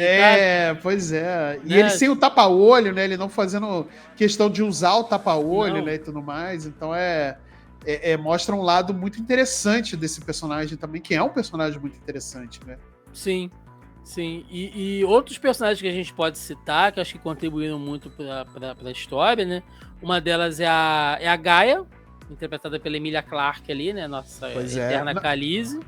Pois é. E ele sem o tapa-olho, né, ele não fazendo questão de usar o tapa-olho, né, e tudo mais. Então mostra um lado muito interessante desse personagem também, que é um personagem muito interessante, né? Sim. E outros personagens que a gente pode citar, que acho que contribuíram muito para a história, né? Uma delas é a Gaia, interpretada pela Emilia Clarke ali, né? Nossa eterna Khaleesi.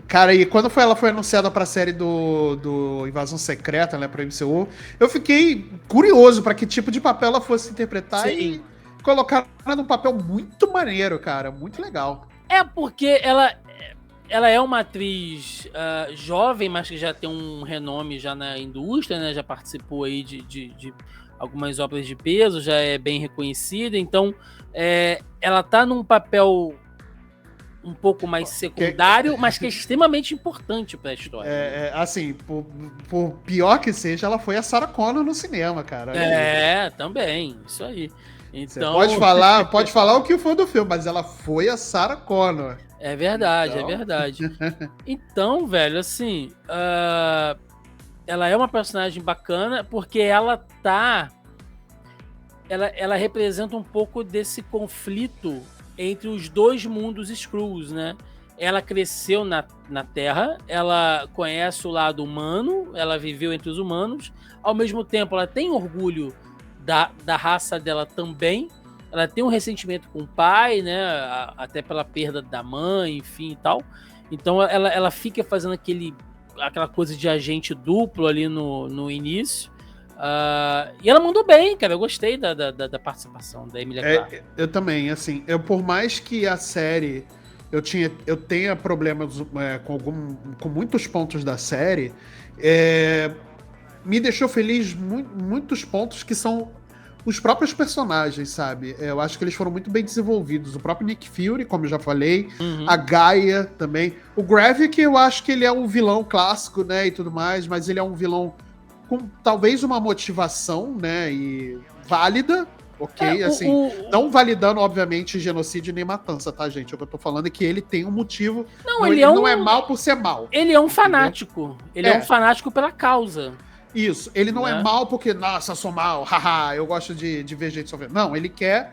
Cara, e quando ela foi anunciada pra série do Invasão Secreta, né, pro MCU, eu fiquei curioso pra que tipo de papel ela fosse interpretar. Sim. E colocar ela num papel muito maneiro, cara, muito legal. Porque ela ela é uma atriz jovem, mas que já tem um renome já na indústria, né? Já participou aí de algumas obras de peso, já é bem reconhecida. Então, ela tá num papel um pouco mais secundário, mas que é extremamente importante para a história. Assim, por pior que seja, ela foi a Sarah Connor no cinema, cara. Também, isso aí. Então... Você pode falar o que for do filme, mas ela foi a Sarah Connor. É verdade, então... é verdade. Então, velho, assim, ela é uma personagem bacana porque ela representa um pouco desse conflito entre os dois mundos Skrulls, né? Ela cresceu na Terra, ela conhece o lado humano, ela viveu entre os humanos, ao mesmo tempo ela tem orgulho da raça dela também, ela tem um ressentimento com o pai, né? Até pela perda da mãe, enfim e tal. Então ela fica fazendo aquela coisa de agente duplo ali no início. E ela mandou bem, cara. Eu gostei da participação da Emilia Clarke. Eu também, assim, por mais que a série eu tenha problemas com muitos pontos da série, me deixou feliz muitos pontos que são os próprios personagens, sabe? Eu acho que eles foram muito bem desenvolvidos. O próprio Nick Fury, como eu já falei, a Gaia também. O Gravik, eu acho que ele é um vilão clássico, né, e tudo mais, mas ele é um vilão com talvez uma motivação, né, e válida, ok? Não validando, obviamente, genocídio nem matança, tá, gente? O que eu tô falando é que ele tem um motivo. Ele não é mal por ser mal. Ele é um fanático. Ele é um fanático pela causa. Isso, ele não é mal porque, nossa, sou mal, haha, eu gosto de ver gente sofrendo. Não, ele quer.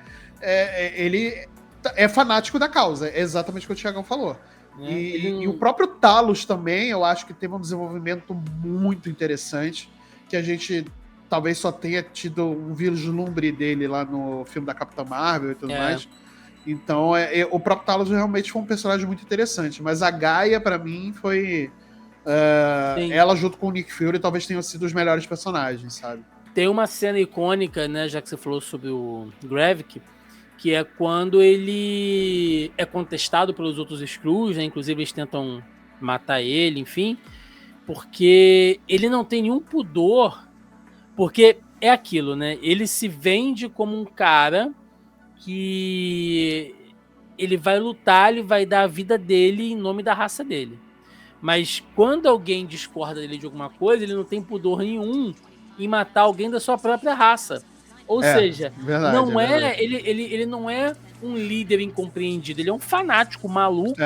Ele é fanático da causa, é exatamente o que o Thiagão falou. E o próprio Talos também, eu acho que teve um desenvolvimento muito interessante, que a gente talvez só tenha tido um vislumbre dele lá no filme da Capitã Marvel e tudo mais. Então, o próprio Talos realmente foi um personagem muito interessante, mas a Gaia, pra mim, foi. Ela junto com o Nick Fury talvez tenham sido os melhores personagens, sabe? Tem uma cena icônica, né, já que você falou sobre o Gravik, que é quando ele é contestado pelos outros Skrulls, né, inclusive eles tentam matar ele, enfim, porque ele não tem nenhum pudor, porque é aquilo, né, ele se vende como um cara que ele vai lutar, ele vai dar a vida dele em nome da raça dele. Mas quando alguém discorda dele de alguma coisa, ele não tem pudor nenhum em matar alguém da sua própria raça. Ou seja, ele não é um líder incompreendido, ele é um fanático maluco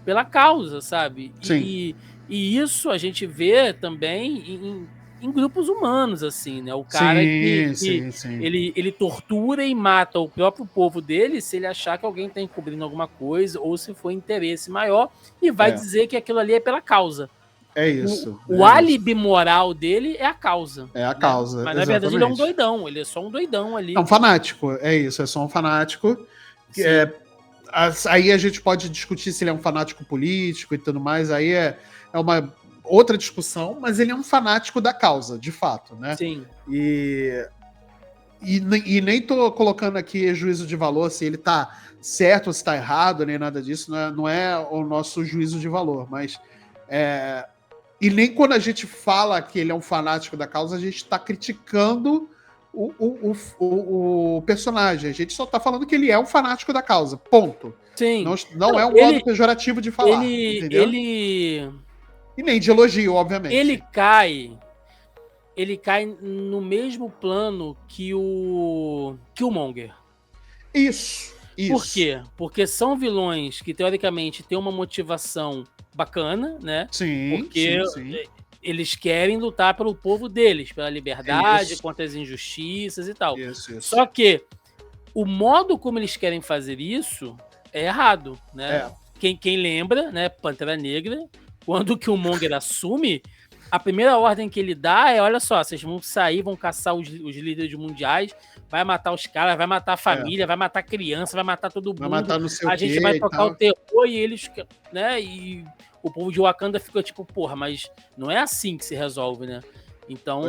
pela causa, sabe? E isso a gente vê também em grupos humanos, assim, né? O cara ele tortura e mata o próprio povo dele se ele achar que alguém está encobrindo alguma coisa ou se for interesse maior e vai dizer que aquilo ali é pela causa. É isso. O álibi moral dele é a causa. É a causa. Mas na verdade ele é um doidão, ele é só um doidão ali. É um fanático, é isso, é só um fanático. Aí a gente pode discutir se ele é um fanático político e tudo mais, aí é uma outra discussão, mas ele é um fanático da causa, de fato, né? Sim. E nem tô colocando aqui juízo de valor, se ele tá certo ou se tá errado, nem nada disso, não é o nosso juízo de valor, mas e nem quando a gente fala que ele é um fanático da causa, a gente tá criticando o personagem, a gente só tá falando que ele é um fanático da causa, ponto. Sim. Não é um modo pejorativo de falar, entendeu? E nem de elogio, obviamente. Ele cai no mesmo plano que o Killmonger. Isso. Por quê? Porque são vilões que, teoricamente, têm uma motivação bacana, né? Sim, porque eles querem lutar pelo povo deles, pela liberdade, contra as injustiças e tal. Isso. Só que o modo como eles querem fazer isso é errado, né? Quem lembra, né? Pantera Negra, quando o Killmonger assume, a primeira ordem que ele dá é, olha só, vocês vão sair, vão caçar os líderes mundiais, vai matar os caras, vai matar a família, vai matar a criança, vai matar todo mundo. Vai matar no seu a gente vai tocar o terror e eles, né, e o povo de Wakanda fica tipo, porra, mas não é assim que se resolve, né? Então,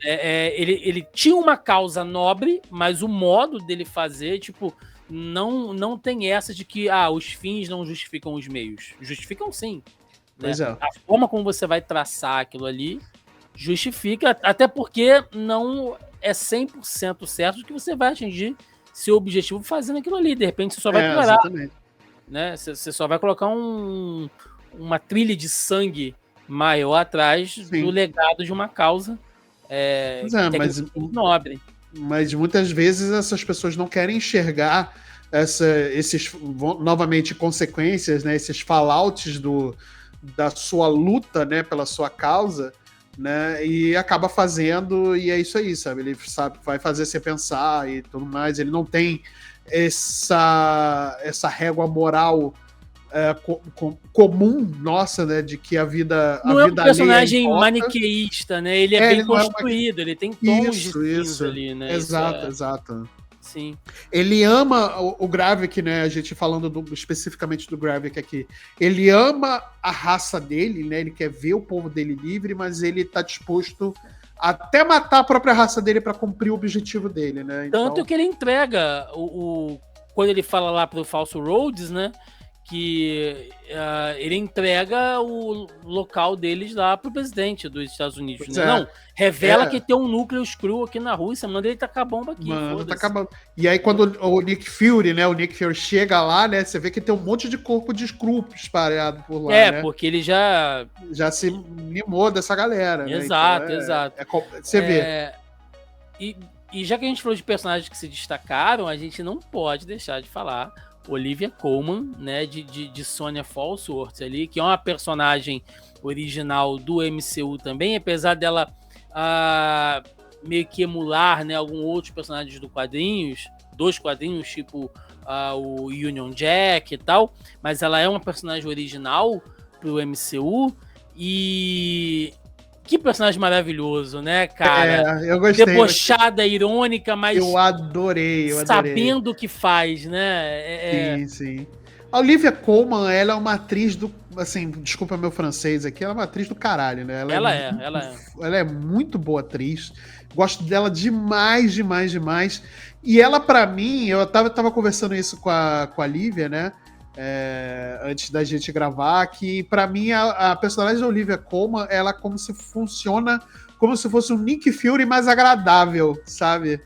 ele tinha uma causa nobre, mas o modo dele fazer, tipo, não tem essa de que os fins não justificam os meios. Justificam sim. Pois né? é. A forma como você vai traçar aquilo ali justifica, até porque não é 100% certo de que você vai atingir seu objetivo fazendo aquilo ali. De repente você só vai piorar. Exatamente. Né? Você só vai colocar uma trilha de sangue maior atrás do legado de uma causa mas nobre. Mas muitas vezes essas pessoas não querem enxergar esses, novamente, consequências, né? Esses fallouts da sua luta, né? Pela sua causa, né? E acaba fazendo, e é isso aí, sabe? Ele vai fazer você pensar e tudo mais. Ele não tem essa régua moral comum nossa, né, de que a vida não é um personagem importa. maniqueísta, né? Ele é bem construído, ele tem tons de cinza ali, né? Exato. Sim. Ele ama o Gravik, né? A gente falando especificamente do Gravik aqui. Ele ama a raça dele, né? Ele quer ver o povo dele livre, mas ele tá disposto até matar a própria raça dele para cumprir o objetivo dele, né? Tanto que ele entrega quando ele fala lá pro falso Rhodes, né? Que ele entrega o local deles lá pro presidente dos Estados Unidos. Né? Não, revela que tem um núcleo Skrull aqui na Rússia, manda ele tacar bomba aqui. Tá acabando. E aí quando o Nick Fury, né, chega lá, né, você vê que tem um monte de corpo de Skrull espalhado por lá, né? Porque ele já se mimou dessa galera, exato, né? Exato. Você vê. E já que a gente falou de personagens que se destacaram, a gente não pode deixar de falar Olivia Colman, né, de Sonya Falsworth ali, que é uma personagem original do MCU também, apesar dela meio que emular, né, alguns outros personagens dos quadrinhos, tipo o Union Jack e tal, mas ela é uma personagem original pro MCU e... Que personagem maravilhoso, né, cara? Eu gostei. Debochada, irônica, mas... Eu adorei. Sabendo o que faz, né? Sim. A Olivia Colman, ela é uma atriz assim, desculpa meu francês aqui, ela é uma atriz do caralho, né? Ela é muito boa atriz. Gosto dela demais. E ela, pra mim, eu tava conversando isso com a Lívia, né? Antes da gente gravar, que pra mim a personagem da Olivia Colman, ela funciona como se fosse um Nick Fury mais agradável, sabe?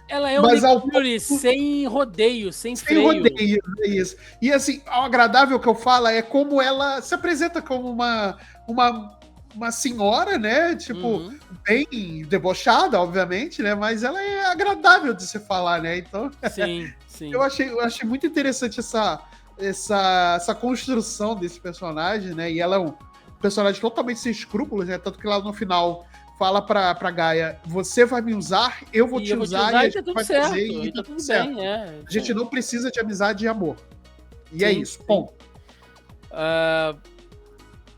Ela é um Nick Fury sem rodeio, sem freio. Rodeio, é isso. E assim, o agradável que eu falo é como ela se apresenta como uma senhora, né? Tipo, bem debochada, obviamente, né? Mas ela é agradável de se falar, né? Então, sim. Eu achei muito interessante essa construção desse personagem, né? E ela é um personagem totalmente sem escrúpulos, né? Tanto que lá no final fala pra Gaia, você vai me usar, eu vou te usar e a gente vai fazer e tá tudo certo. Bem, a gente não precisa de amizade e amor. E é isso, ponto.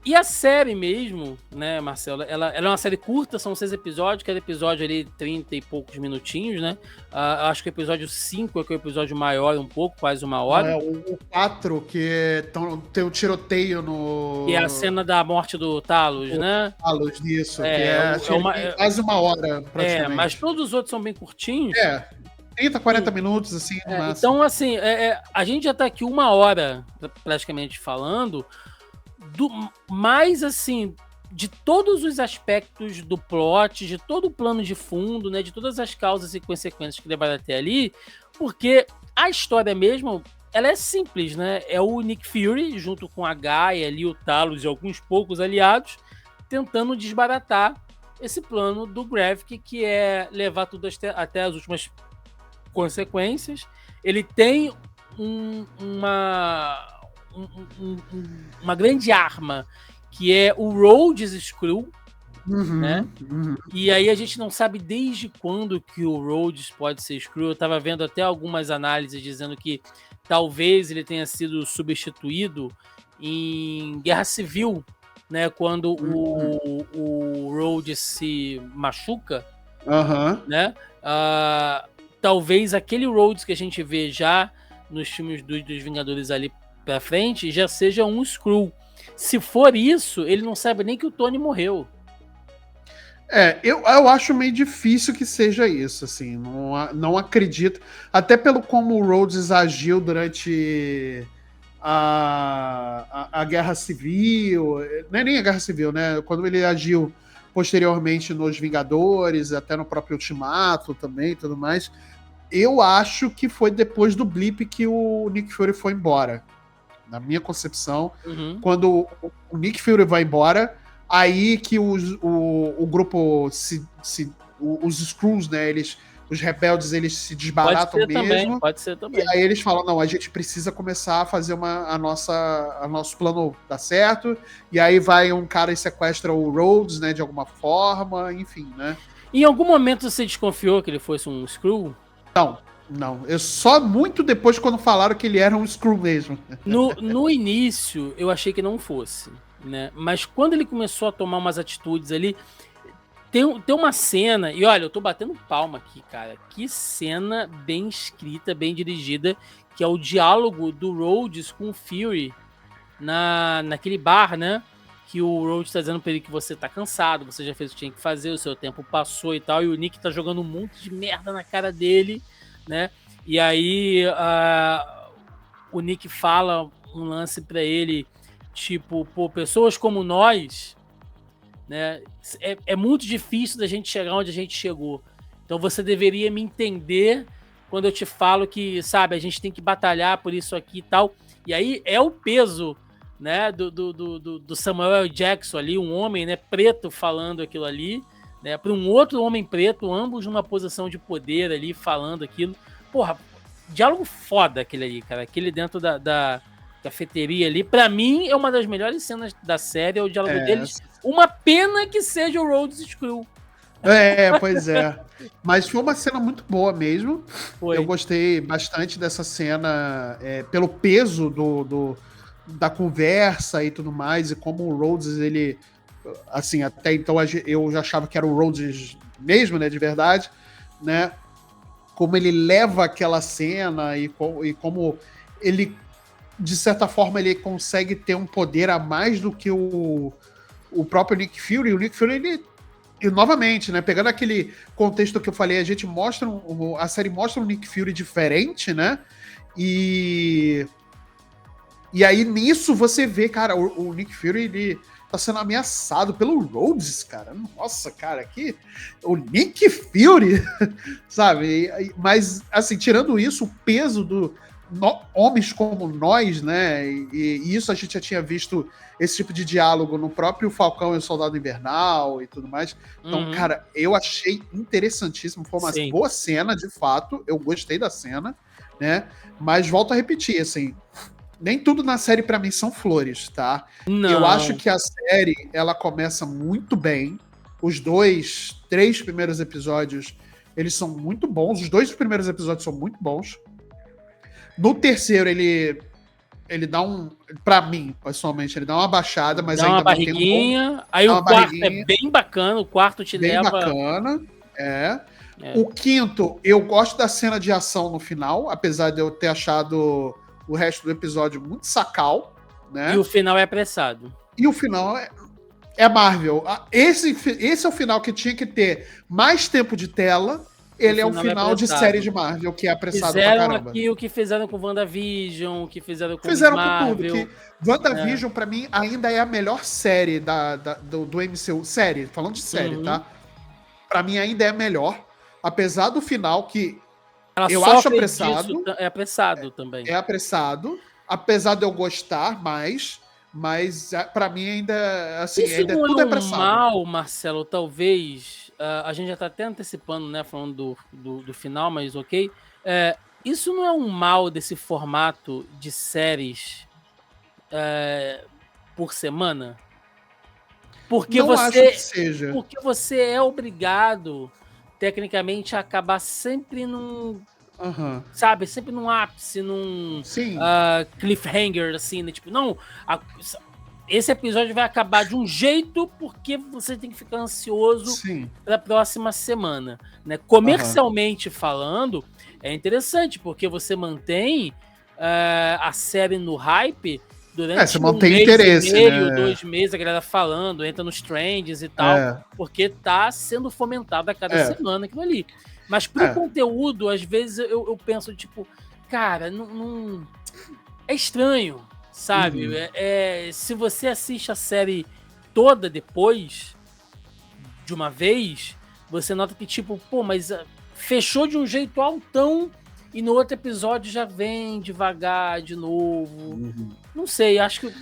E a série mesmo, né, Marcelo, ela é uma série curta, são 6 episódios, cada episódio ali 30 e poucos minutinhos, né? Acho que o episódio 5 é que é o episódio maior um pouco, quase 1 hora. O 4, que tem o tiroteio no... Que é a cena da morte do Talos, né? Talos, isso. Quase 1 hora, praticamente. Mas todos os outros são bem curtinhos. 30, 40 minutos, assim, no máximo. Então, assim, a gente já tá aqui 1 hora, praticamente falando... mais assim, de todos os aspectos do plot, de todo o plano de fundo, né, de todas as causas e consequências que levaram até ali, porque a história mesmo, ela é simples, né? É o Nick Fury, junto com a Gaia ali, o Talos e alguns poucos aliados, tentando desbaratar esse plano do Gravik, que é levar tudo até as últimas consequências. Ele tem uma grande arma, que é o Rhodes Skrull, né? E aí a gente não sabe desde quando que o Rhodes pode ser Skrull. Eu tava vendo até algumas análises dizendo que talvez ele tenha sido substituído em Guerra Civil, né? Quando o Rhodes se machuca, né? Talvez aquele Rhodes que a gente vê já nos filmes dos Vingadores ali pra frente, já seja um Skrull. Se for isso, ele não sabe nem que o Tony morreu. Eu acho meio difícil que seja isso, assim, não acredito, até pelo como o Rhodes agiu durante a Guerra Civil, não é nem a Guerra Civil, né, quando ele agiu posteriormente nos Vingadores, até no próprio Ultimato também e tudo mais, eu acho que foi depois do blip que o Nick Fury foi embora, na minha concepção, quando o Nick Fury vai embora, aí que o grupo os Skrulls, né, os rebeldes, eles se desbaratam mesmo. Pode ser também. E aí eles falam, não, a gente precisa começar a fazer nosso plano dar certo. E aí vai um cara e sequestra o Rhodes, né, de alguma forma, enfim, né. Em algum momento você desconfiou que ele fosse um Skrull? Não. Eu só muito depois quando falaram que ele era um Skrull mesmo. No início, eu achei que não fosse, né? Mas quando ele começou a tomar umas atitudes ali, tem uma cena, e olha, eu tô batendo palma aqui, cara. Que cena bem escrita, bem dirigida, que é o diálogo do Rhodes com o Fury naquele bar, né? Que o Rhodes tá dizendo pra ele que você tá cansado, você já fez o que tinha que fazer, o seu tempo passou e tal, e o Nick tá jogando um monte de merda na cara dele, né? E aí o Nick fala um lance pra ele, tipo, pô, pessoas como nós, né? É muito difícil da gente chegar onde a gente chegou. Então você deveria me entender quando eu te falo que, sabe, a gente tem que batalhar por isso aqui e tal. E aí é o peso, né, do Samuel L. Jackson ali, um homem, né, preto falando aquilo ali, né, para um outro homem preto, ambos numa posição de poder ali, falando aquilo. Porra, diálogo foda aquele ali, cara. Aquele dentro da cafeteria ali, pra mim é uma das melhores cenas da série, é o diálogo deles. Uma pena que seja o Rhodes Skrull. Pois é. Mas foi uma cena muito boa mesmo. Foi. Eu gostei bastante dessa cena, pelo peso da conversa e tudo mais, e como o Rhodes, ele, assim, até então eu já achava que era o Rhodes mesmo, né, de verdade, né, como ele leva aquela cena e como ele, de certa forma, ele consegue ter um poder a mais do que o próprio Nick Fury. O Nick Fury, ele, e novamente, né, pegando aquele contexto que eu falei, a série mostra um Nick Fury diferente, né, e aí nisso você vê, cara, o Nick Fury, ele tá sendo ameaçado pelo Rhodes, cara. Nossa, cara, o Nick Fury, sabe? Mas, assim, tirando isso, o peso homens como nós, né? E isso a gente já tinha visto esse tipo de diálogo no próprio Falcão e o Soldado Invernal e tudo mais. Então, cara, eu achei interessantíssimo. Foi uma boa cena, de fato. Eu gostei da cena, né? Mas volto a repetir, assim, nem tudo na série pra mim são flores, tá? Não. Eu acho que a série, ela começa muito bem. Os 3 primeiros episódios, eles são muito bons. Os 2 primeiros episódios são muito bons. No terceiro, ele dá pra mim, pessoalmente, ele dá uma baixada, mas dá ainda uma barriguinha. Aí o quarto é bem bacana, o quarto te bem leva... bacana, O quinto, eu gosto da cena de ação no final, apesar de eu ter achado o resto do episódio muito sacal, né? E o final é apressado. E o final é Marvel. Esse é o final que tinha que ter mais tempo de tela. Ele é o final de série de Marvel, que é apressado pra caramba. Fizeram aqui o que fizeram com WandaVision, o que fizeram com Marvel. Com tudo. WandaVision, pra mim, ainda é a melhor série do MCU. Série, falando de série, tá? Pra mim, ainda é a melhor. Apesar do final, que eu acho apressado. É apressado também. É apressado. Apesar de eu gostar mais, mas pra mim ainda, assim, isso ainda não tudo é é apressado. Mal, Marcelo, talvez. A gente já tá até antecipando, né? Falando do final, mas ok. Isso não é um mal desse formato de séries por semana? Porque não acho que seja. Porque você é obrigado, tecnicamente, a acabar sempre num. Sabe, sempre num ápice, num cliffhanger, assim, né? Tipo, não, esse episódio vai acabar de um jeito porque você tem que ficar ansioso para a próxima semana, né? Comercialmente falando, é interessante porque você mantém a série no hype durante você mantém interesse, meio, né? 2 meses, a galera falando, entra nos trends e tal, porque tá sendo fomentado a cada semana aquilo ali. Mas pro conteúdo, às vezes eu penso, tipo, cara, não é estranho, sabe? Se você assiste a série toda depois, de uma vez, você nota que, tipo, pô, mas fechou de um jeito altão e no outro episódio já vem devagar de novo. Não sei, acho que...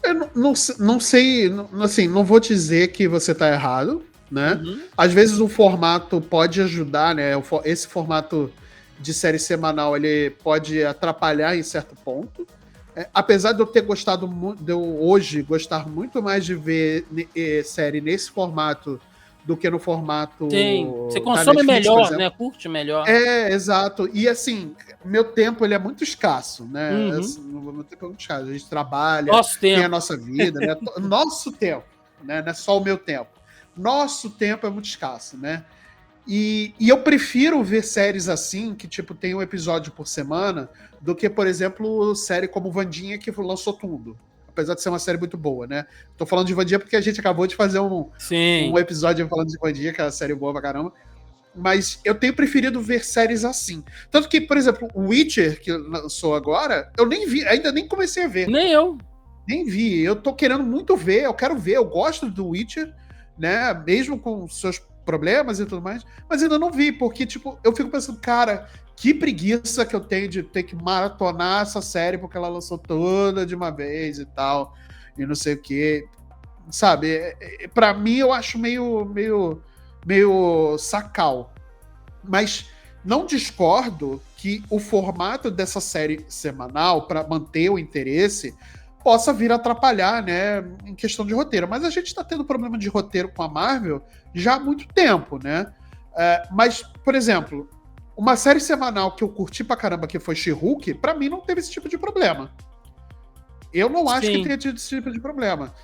Eu não sei, assim, não vou dizer que você tá errado, né? Às vezes o formato pode ajudar, né? Esse formato de série semanal, ele pode atrapalhar em certo ponto. Apesar de eu ter gostado muito, de eu hoje gostar muito mais de ver série nesse formato do que no formato. Sim, você consome Netflix, melhor, né? Curte melhor. Exato. E assim, meu tempo ele é muito escasso, né? Assim, meu tempo é muito escasso. A gente trabalha, tem a nossa vida, né? Nosso tempo, né? Não é só o meu tempo. Nosso tempo é muito escasso, né? E eu prefiro ver séries assim, que tipo, tem um episódio por semana, do que, por exemplo, série como Wandinha, que lançou tudo. Apesar de ser uma série muito boa, né? Tô falando de Wandinha porque a gente acabou de fazer um episódio falando de Wandinha, que é uma série boa pra caramba. Mas eu tenho preferido ver séries assim. Tanto que, por exemplo, o Witcher, que lançou agora, eu nem vi, ainda nem comecei a ver. Nem eu. Nem vi. Eu tô querendo muito ver, eu quero ver, eu gosto do Witcher, né? Mesmo com seus problemas e tudo mais, mas ainda não vi, porque, tipo, eu fico pensando, cara, que preguiça que eu tenho de ter que maratonar essa série, porque ela lançou toda de uma vez e tal, e não sei o quê. Sabe? Pra mim, eu acho meio sacal. Mas não discordo que o formato dessa série semanal, para manter o interesse, possa vir a atrapalhar, né, em questão de roteiro. Mas a gente tá tendo problema de roteiro com a Marvel já há muito tempo, né? Mas, por exemplo, uma série semanal que eu curti pra caramba, que foi She-Hulk, pra mim não teve esse tipo de problema. Eu não acho que tenha tido esse tipo de problema.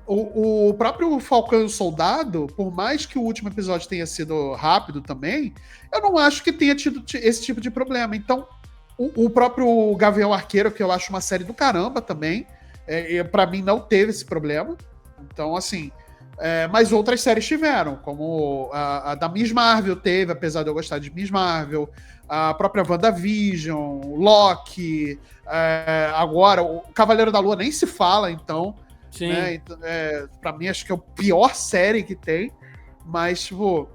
O próprio Falcão e o Soldado, por mais que o último episódio tenha sido rápido também, eu não acho que tenha tido esse tipo de problema. Então, o próprio Gavião Arqueiro, que eu acho uma série do caramba também, pra mim não teve esse problema. Então, assim, mas outras séries tiveram, como a da Miss Marvel teve, apesar de eu gostar de Miss Marvel, a própria WandaVision, Loki, agora o Cavaleiro da Lua nem se fala, então. Sim. Né? Então, pra mim, acho que é a pior série que tem, mas, tipo,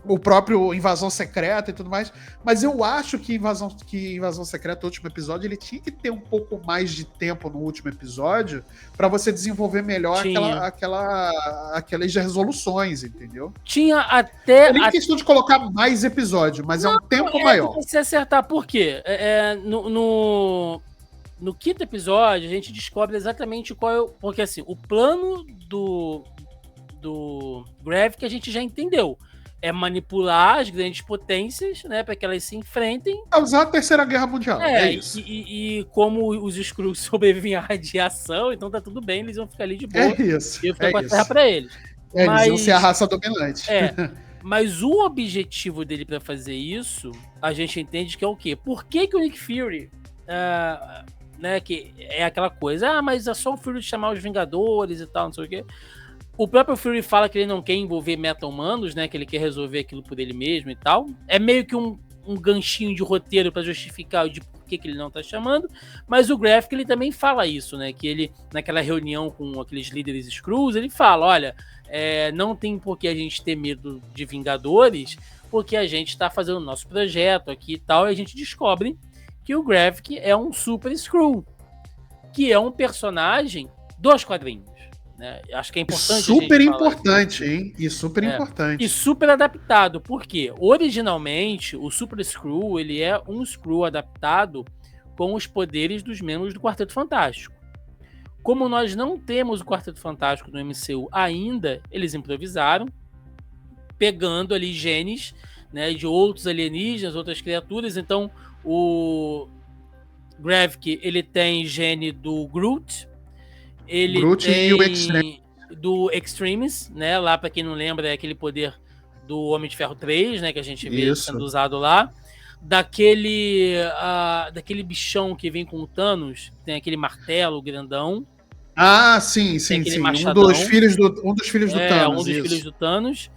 o próprio Invasão Secreta e tudo mais. Mas eu acho que Invasão Secreta, o último episódio, ele tinha que ter um pouco mais de tempo no último episódio para você desenvolver melhor aquelas resoluções, entendeu? Tinha até... Nem questão de colocar mais episódio, mas é um tempo maior. Você acertar, por quê? No quinto episódio, a gente descobre exatamente qual é o... Porque, assim, o plano do Gravik a gente já entendeu. É manipular as grandes potências, né, para que elas se enfrentem. Causar a Terceira Guerra Mundial, é isso. E como os Skrulls sobrevivem à radiação, então tá tudo bem, eles vão ficar ali de boa. É isso. E eu fico com a terra pra eles. Eles vão ser a raça dominante. Mas o objetivo dele para fazer isso, a gente entende que é o quê? Por que o Nick Fury... né, que é aquela coisa, mas é só o Fury chamar os Vingadores e tal, não sei o quê. O próprio Fury fala que ele não quer envolver meta-humanos, né, que ele quer resolver aquilo por ele mesmo e tal. É meio que um ganchinho de roteiro para justificar de por que ele não tá chamando, mas o Gravik, ele também fala isso, né, que ele, naquela reunião com aqueles líderes Skrulls, ele fala, olha, não tem por que a gente ter medo de Vingadores, porque a gente tá fazendo o nosso projeto aqui e tal, e a gente descobre que o Gravik é um Super Skrull, que é um personagem dos quadrinhos. Né? Acho que é importante. Super importante, hein? E super importante. E super adaptado. Por quê? Originalmente, o Super Skrull, ele é um Skrull adaptado com os poderes dos membros do Quarteto Fantástico. Como nós não temos o Quarteto Fantástico no MCU ainda, eles improvisaram, pegando ali genes, né, de outros alienígenas, outras criaturas. Então, o Gravik, ele tem gene do Groot, ele tem e o do Extremis, né? Lá, para quem não lembra, é aquele poder do Homem de Ferro 3, né? Que a gente vê sendo usado lá. daquele bichão que vem com o Thanos, tem aquele martelo grandão. Ah, sim. Um dos filhos do Thanos. Um dos filhos do Thanos.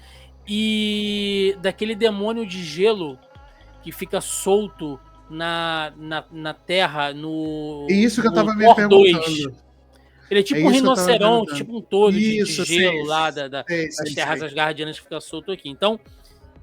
E daquele demônio de gelo que fica solto na Terra no Isso que eu tava me perguntando. Ele é tipo um rinoceronte, tipo um touro de gelo lá das Terras Asgardianas que fica solto aqui. Então,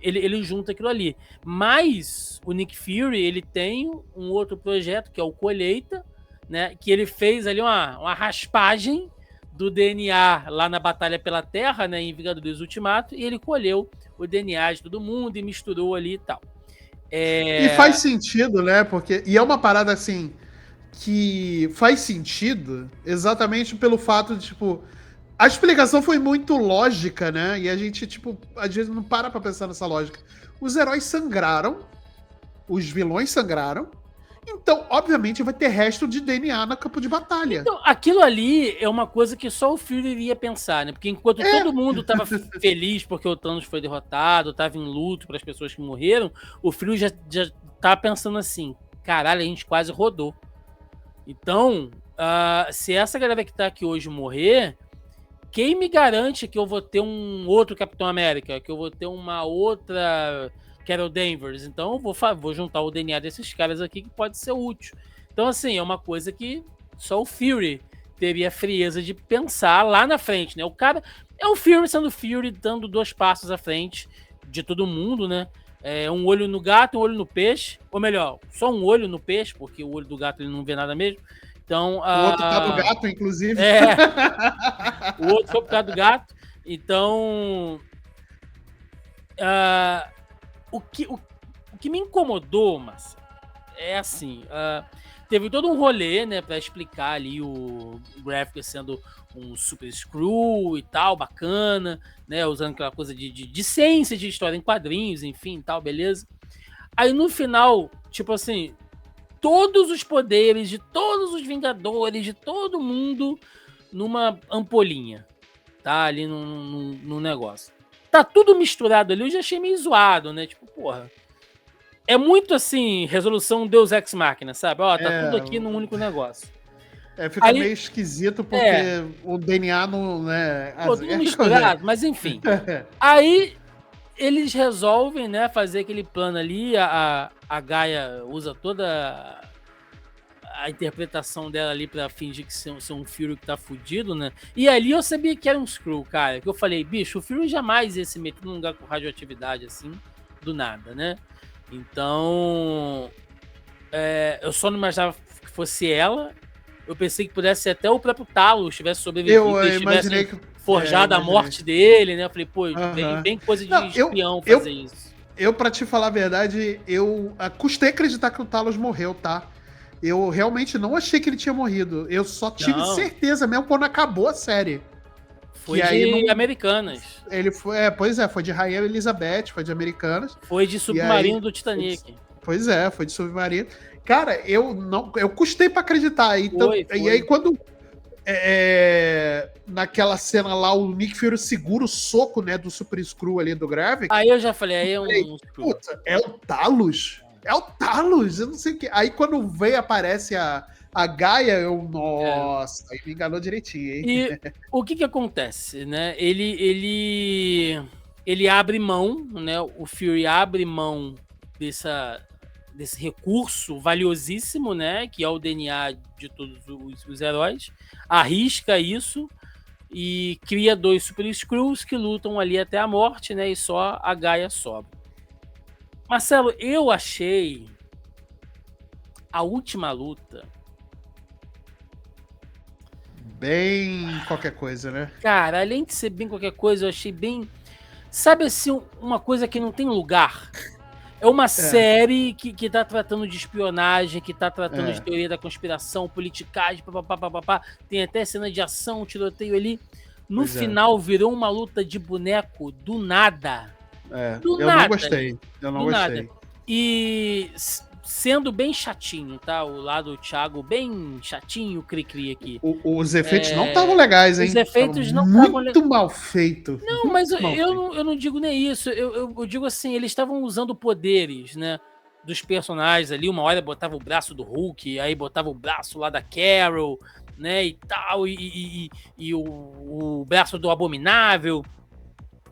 ele junta aquilo ali. Mas o Nick Fury, ele tem um outro projeto, que é o Colheita, né? Que ele fez ali uma raspagem do DNA lá na Batalha pela Terra, né? Em Vingadores Ultimato, e ele colheu o DNA de todo mundo e misturou ali e tal. E faz sentido, né? E é uma parada assim que faz sentido exatamente pelo fato de, tipo, a explicação foi muito lógica, né? E a gente, tipo, às vezes não para pra pensar nessa lógica. Os heróis sangraram, os vilões sangraram, então, obviamente, vai ter resto de DNA no campo de batalha. Então, aquilo ali é uma coisa que só o Fury iria pensar, né? Porque enquanto todo mundo tava feliz porque o Thanos foi derrotado, tava em luto pelas pessoas que morreram, o Fury já tava pensando assim, caralho, a gente quase rodou. Então, se essa galera que tá aqui hoje morrer, quem me garante que eu vou ter um outro Capitão América, que eu vou ter uma outra Carol Danvers? Então eu vou juntar o DNA desses caras aqui que pode ser útil. Então, assim, é uma coisa que só o Fury teria a frieza de pensar lá na frente, né? O cara é o Fury sendo Fury, dando 2 passos à frente de todo mundo, né? Um olho no gato, um olho no peixe. Ou melhor, só um olho no peixe, porque o olho do gato ele não vê nada mesmo. Então, o outro tá do gato, inclusive. O outro foi por causa do gato. Então, o que me incomodou, Marcelo, é assim, teve todo um rolê, né, pra explicar ali o Graphic sendo um super screw e tal, bacana, né, usando aquela coisa de ciência, de história em quadrinhos, enfim, tal, beleza. Aí no final, tipo assim, todos os poderes de todos os Vingadores, de todo mundo, numa ampolinha, tá, ali num negócio. Tá tudo misturado ali, eu já achei meio zoado, né, tipo, porra. É muito assim, resolução Deus Ex Machina, sabe? Ó, tá tudo aqui num único negócio. Fica meio esquisito porque o DNA não, né? Tudo misturado, mas enfim. Aí eles resolvem, né, fazer aquele plano ali, a Gaia usa toda a interpretação dela ali pra fingir que ser um Fury que tá fudido, né? E ali eu sabia que era um Skrull, cara. Que eu falei, bicho, o Fury jamais ia se meter num lugar com radioatividade assim, do nada, né? Então, eu só não imaginava que fosse ela. Eu pensei que pudesse ser até o próprio Talos tivesse sobrevivido. Eu imaginei que forjado a morte dele, né? Eu falei, pô, bem coisa de espião fazer isso. Eu, pra te falar a verdade, eu custei acreditar que o Talos morreu, tá? Eu realmente não achei que ele tinha morrido. Eu só tive certeza mesmo quando acabou a série. Foi de Americanas. Ele foi, foi de Rainha Elizabeth, foi de Americanas. Foi de Submarino do Titanic. Pois é, foi de Submarino. Cara, eu custei pra acreditar. Então, foi. E aí quando naquela cena lá o Nick Fury segura o soco, né, do Super Skrull ali do Gravik. Aí eu já falei, aí é um puta, é o Talos? É o Talos, eu não sei o que. Aí quando aparece a Gaia, nossa, aí me enganou direitinho, hein? E o que acontece, né? Ele abre mão, né? O Fury abre mão desse recurso valiosíssimo, né? Que é o DNA de todos os heróis. Arrisca isso e cria 2 Super Skrulls que lutam ali até a morte, né? E só a Gaia sobra. Marcelo, eu achei a última luta bem qualquer coisa, né? Cara, além de ser bem qualquer coisa, eu achei bem... Sabe assim, uma coisa que não tem lugar? É uma série que tá tratando de espionagem, que tá tratando de teoria da conspiração, politicagem, papapá. Tem até cena de ação, tiroteio ali. No final, virou uma luta de boneco do nada. Eu não gostei. Eu não gostei. Nada. E... sendo bem chatinho, tá? O lado do Thiago bem chatinho, cri-cri aqui. Os efeitos não estavam legais, hein? Os efeitos não estavam muito mal feito. Não, mas eu não digo nem isso. Eu digo assim, eles estavam usando poderes, né? dos personagens ali. Uma hora botava o braço do Hulk, aí botava o braço lá da Carol, né, e tal, e o braço do Abominável,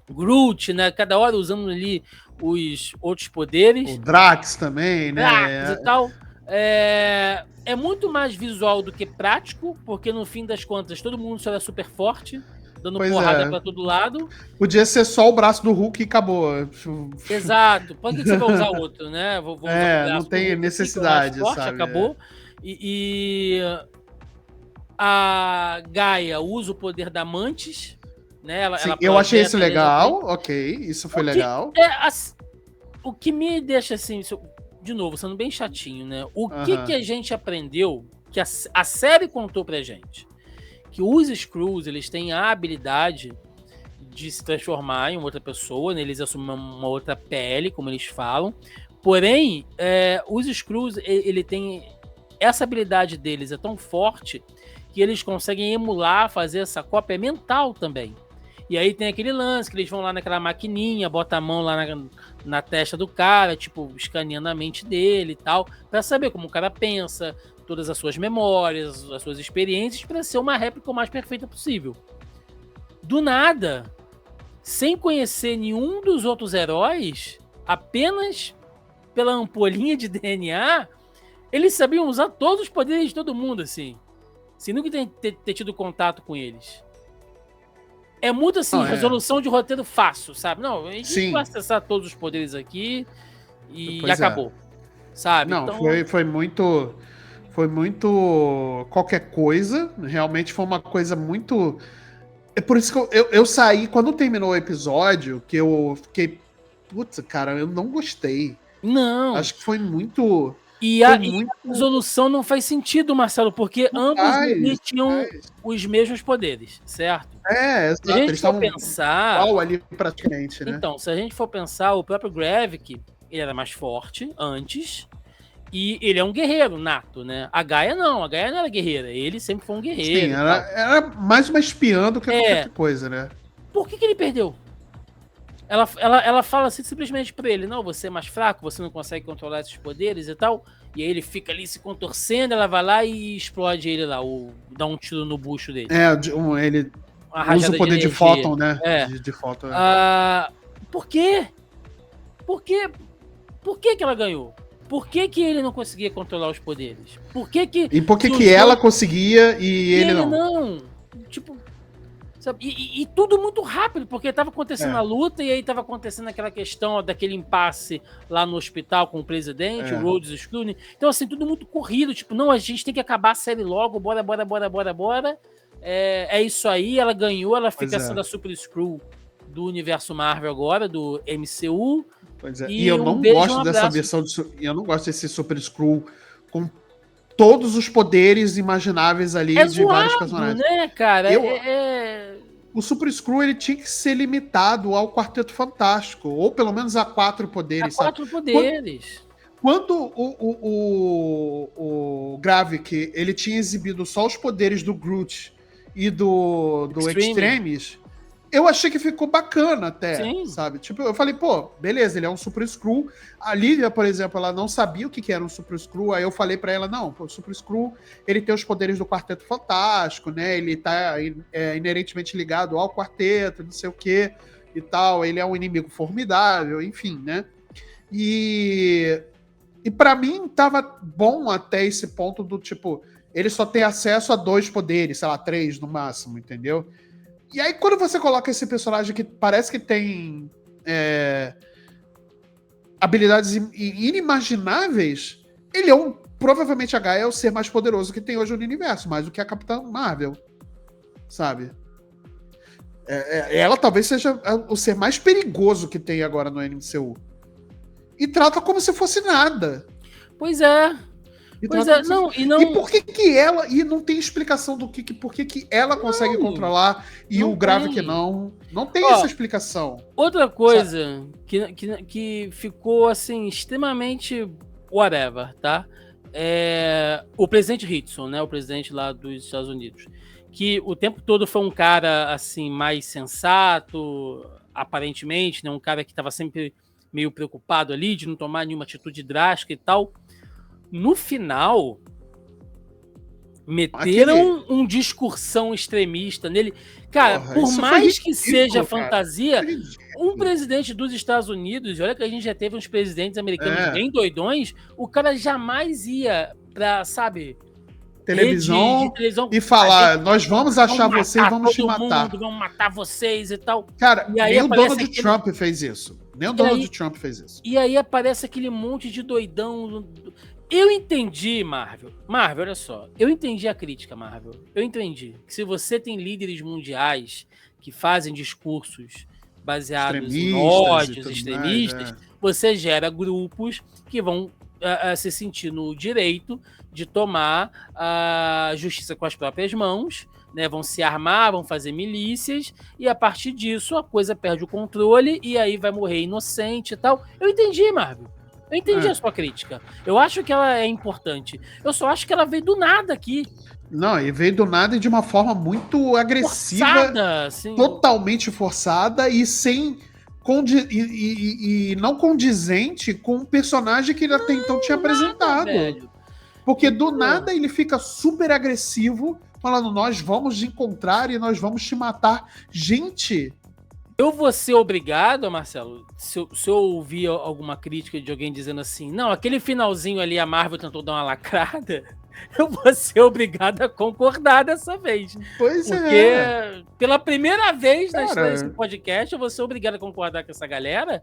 Groot, né, cada hora usando ali os outros poderes. O Drax também, né? Drax e tal. É muito mais visual do que prático, porque no fim das contas todo mundo só é super forte, dando porrada pra todo lado. Podia ser só o braço do Hulk e acabou. Exato. Por que você vai usar outro, né? Vou usar o braço não tem Hulk necessidade, forte, sabe? acabou. E a Gaia usa o poder da Mantis, né? Ela eu achei isso legal, ok, isso foi legal. O que me deixa assim, de novo, sendo bem chatinho, né? O que a gente aprendeu, que a série contou pra gente? Que os Skrulls, eles têm a habilidade de se transformar em outra pessoa, né? Eles assumem uma outra pele, como eles falam. Porém, os Skrulls, ele tem essa habilidade deles é tão forte que eles conseguem emular, fazer essa cópia mental também. E aí tem aquele lance que eles vão lá naquela maquininha, botam a mão lá na testa do cara, tipo, escaneando a mente dele e tal, pra saber como o cara pensa, todas as suas memórias, as suas experiências, pra ser uma réplica o mais perfeita possível. Do nada, sem conhecer nenhum dos outros heróis, apenas pela ampolinha de DNA, eles sabiam usar todos os poderes de todo mundo, assim. Sem nunca ter tido contato com eles. É muito assim, resolução de roteiro fácil, sabe? Não, a gente vai acessar todos os poderes aqui e acabou. Sabe? Não, então... foi muito qualquer coisa. Realmente foi uma coisa muito... É por isso que eu saí, quando terminou o episódio, que eu fiquei... Putz, cara, eu não gostei. Não. Acho que foi muito... E a resolução não faz sentido, Marcelo, porque ambos eles tinham os mesmos poderes, certo? Exato. Se a gente for pensar... igual ali praticamente, né? Então, se a gente for pensar, o próprio Gravik, ele era mais forte antes, e ele é um guerreiro nato, né? A Gaia não era guerreira, ele sempre foi um guerreiro. Sim, era mais uma espiã do que qualquer coisa, né? Por que ele perdeu? Ela fala assim, simplesmente pra ele, não, você é mais fraco, você não consegue controlar esses poderes e tal, e aí ele fica ali se contorcendo, ela vai lá e explode ele lá, dá um tiro no bucho dele. Ele usa o poder de fóton, né? De fóton. Por quê? Por que ela ganhou? Por que ele não conseguia controlar os poderes? E por que ela conseguia e ele não? Não. Tipo, sabe? E tudo muito rápido, porque tava acontecendo a luta e aí tava acontecendo aquela questão daquele impasse lá no hospital com o presidente, o Rhodes e o Scrooge. Então, assim, tudo muito corrido. Tipo, não, a gente tem que acabar a série logo, bora. É isso aí, ela ganhou, ela fica sendo a Super Skrull do universo Marvel agora, do MCU. Pois é. E eu não gosto dessa versão, eu não gosto desse Super Skrull com todos os poderes imagináveis ali de zoado, vários personagens. Né, cara? O Super Skrull, ele tinha que ser limitado ao Quarteto Fantástico, ou pelo menos a 4 poderes. Poderes. Quando o Gravik, ele tinha exibido só os poderes do Groot e do Extremis, eu achei que ficou bacana até, sabe? Tipo, eu falei, pô, beleza, ele é um Super Skrull. A Lívia, por exemplo, ela não sabia o que era um Super Skrull, aí eu falei pra ela, não, pô, o Super Skrull, ele tem os poderes do Quarteto Fantástico, né? Ele tá inerentemente ligado ao quarteto, não sei o quê e tal. Ele é um inimigo formidável, enfim, né? E pra mim tava bom até esse ponto do tipo, ele só tem acesso a 2 poderes, sei lá, 3 no máximo, entendeu? E aí, quando você coloca esse personagem que parece que tem habilidades inimagináveis, ele é provavelmente a Gaia é o ser mais poderoso que tem hoje no universo, mais do que a Capitã Marvel, sabe? Ela talvez seja o ser mais perigoso que tem agora no MCU. E trata como se fosse nada. Pois é. E por que ela... E não tem explicação do por que ela consegue controlar e o Gravik não. Não tem essa explicação. Outra coisa que ficou, assim, extremamente whatever, tá? O presidente Hitson, né? O presidente lá dos Estados Unidos. Que o tempo todo foi um cara, assim, mais sensato, aparentemente, né? Um cara que estava sempre meio preocupado ali de não tomar nenhuma atitude drástica e tal. No final, meteram um discursão extremista nele. Cara, por mais que seja fantasia, um presidente dos Estados Unidos, olha que a gente já teve uns presidentes americanos bem doidões, o cara jamais ia pra, sabe... televisão e falar, nós vamos achar você e vamos te matar. Vamos matar vocês e tal. Cara, e aí nem o Donald Trump fez isso. Nem o Donald Trump fez isso. E aí aparece aquele monte de doidão. Eu entendi, Marvel. Marvel, olha só. Eu entendi a crítica, Marvel. Eu entendi que se você tem líderes mundiais que fazem discursos baseados em ódios extremistas, você gera grupos que vão se sentir no direito de tomar a justiça com as próprias mãos, né? Vão se armar, vão fazer milícias, e a partir disso a coisa perde o controle e aí vai morrer inocente e tal. Eu entendi, Marvel. Eu entendi a sua crítica. Eu acho que ela é importante. Eu só acho que ela veio do nada aqui. Não, e veio do nada e de uma forma muito agressiva, forçada, totalmente forçada e sem... e não condizente com o personagem que ele até então tinha apresentado. Velho. Porque do nada ele fica super agressivo, falando, nós vamos te encontrar e nós vamos te matar. Gente... Eu vou ser obrigado, Marcelo, se eu ouvir alguma crítica de alguém dizendo assim, não, aquele finalzinho ali a Marvel tentou dar uma lacrada, eu vou ser obrigado a concordar dessa vez. Pois porque pela primeira vez na história desse podcast, eu vou ser obrigado a concordar com essa galera,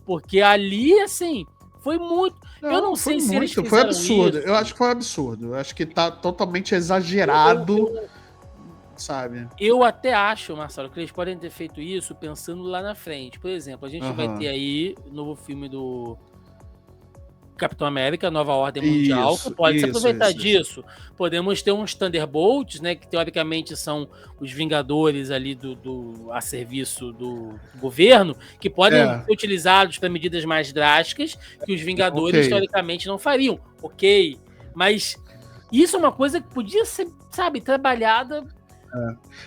porque ali, assim, foi muito... eu não sei se eles fizeram foi absurdo. isso. Eu acho que foi absurdo. Eu acho que tá totalmente exagerado, sabe? Eu até acho, Marcelo, que eles podem ter feito isso pensando lá na frente. Por exemplo, a gente vai ter aí o novo filme do Capitão América, Nova Ordem Mundial, que pode se aproveitar disso. Podemos ter uns Thunderbolts, né, que teoricamente são os Vingadores ali a serviço do governo, que podem ser utilizados para medidas mais drásticas que os Vingadores teoricamente não fariam. Ok, mas isso é uma coisa que podia ser, sabe, trabalhada.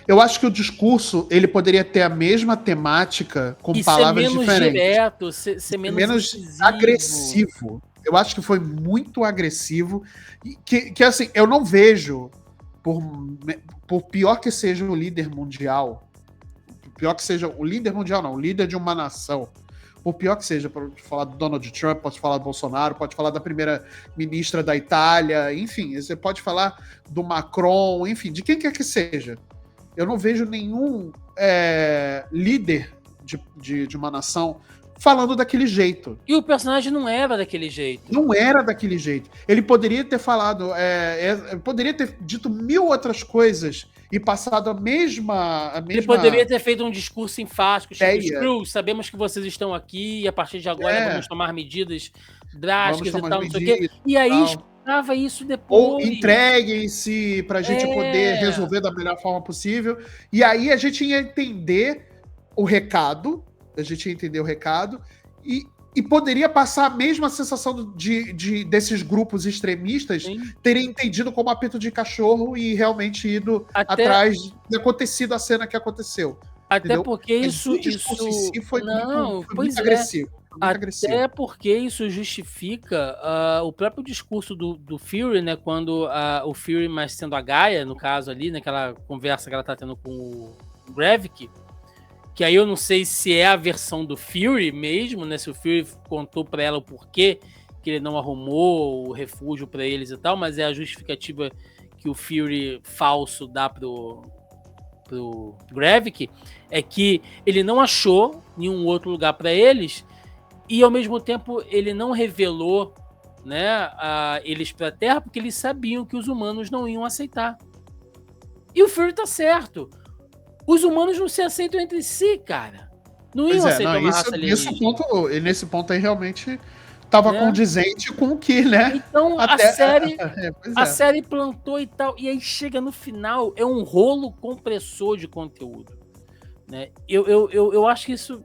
Eu acho que o discurso ele poderia ter a mesma temática com palavras diferentes. Direto, ser menos agressivo. Eu acho que foi muito agressivo. Que assim, eu não vejo, por pior que seja o líder mundial, pior que seja o líder mundial, não, o líder de uma nação, por pior que seja, pode falar do Donald Trump, pode falar do Bolsonaro, pode falar da primeira-ministra da Itália, enfim, você pode falar do Macron, enfim, de quem quer que seja. Eu não vejo nenhum líder de uma nação falando daquele jeito. E o personagem não era daquele jeito. Não era daquele jeito. Ele poderia ter falado, poderia ter dito 1000 outras coisas e passado a mesma... Ele poderia ter feito um discurso enfático, tipo, Screw, sabemos que vocês estão aqui e a partir de agora vamos tomar medidas drásticas e tal, não sei o quê. E aí explicava isso depois. Ou entreguem-se pra gente poder resolver da melhor forma possível. E aí a gente ia entender o recado, e poderia passar a mesma sensação desses grupos extremistas terem entendido como apito de cachorro e realmente ido atrás de acontecido a cena que aconteceu. Até entendeu? porque isso foi muito agressivo. Até porque isso justifica o próprio discurso do Fury, né? Quando o Fury, mas sendo a Gaia, no caso ali, naquela conversa que ela tá tendo com o Gravik, que aí eu não sei se é a versão do Fury mesmo, né? Se o Fury contou pra ela o porquê que ele não arrumou o refúgio pra eles e tal, mas é a justificativa que o Fury falso dá pro Gravik, é que ele não achou nenhum outro lugar pra eles e ao mesmo tempo ele não revelou, né, eles pra Terra porque eles sabiam que os humanos não iam aceitar. E o Fury tá certo. Os humanos não se aceitam entre si, cara. Não iam aceitar uma raça alienígena. Nesse ponto aí realmente estava condizente com o que, né? Então a série plantou e tal. E aí chega no final, é um rolo compressor de conteúdo. Né? Eu acho que isso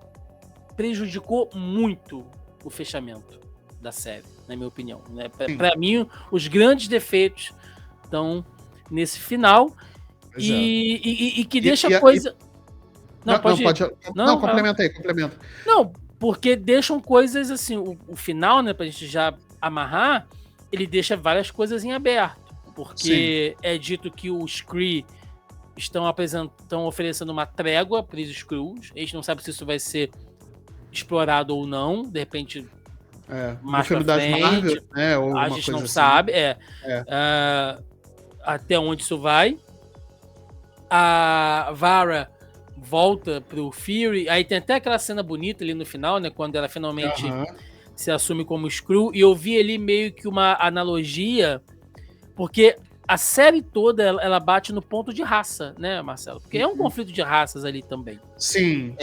prejudicou muito o fechamento da série, na minha opinião. Né? Para mim, os grandes defeitos estão nesse final. E que deixa a coisa... Não, complementa aí. Não, Porque deixam coisas assim, o final, né, pra gente já amarrar, ele deixa várias coisas em aberto. Porque é dito que os Kree estão oferecendo uma trégua para os Skrulls. A gente não sabe se isso vai ser explorado ou não. De repente, mais pra frente. Marvel, né, ou a gente não assim. Sabe. Até onde isso vai. A Vara volta pro Fury. Aí tem até aquela cena bonita ali no final, né? Quando ela finalmente se assume como Skrull. E eu vi ali meio que uma analogia, porque a série toda ela bate no ponto de raça, né, Marcelo? Porque é um conflito de raças ali também. Sim.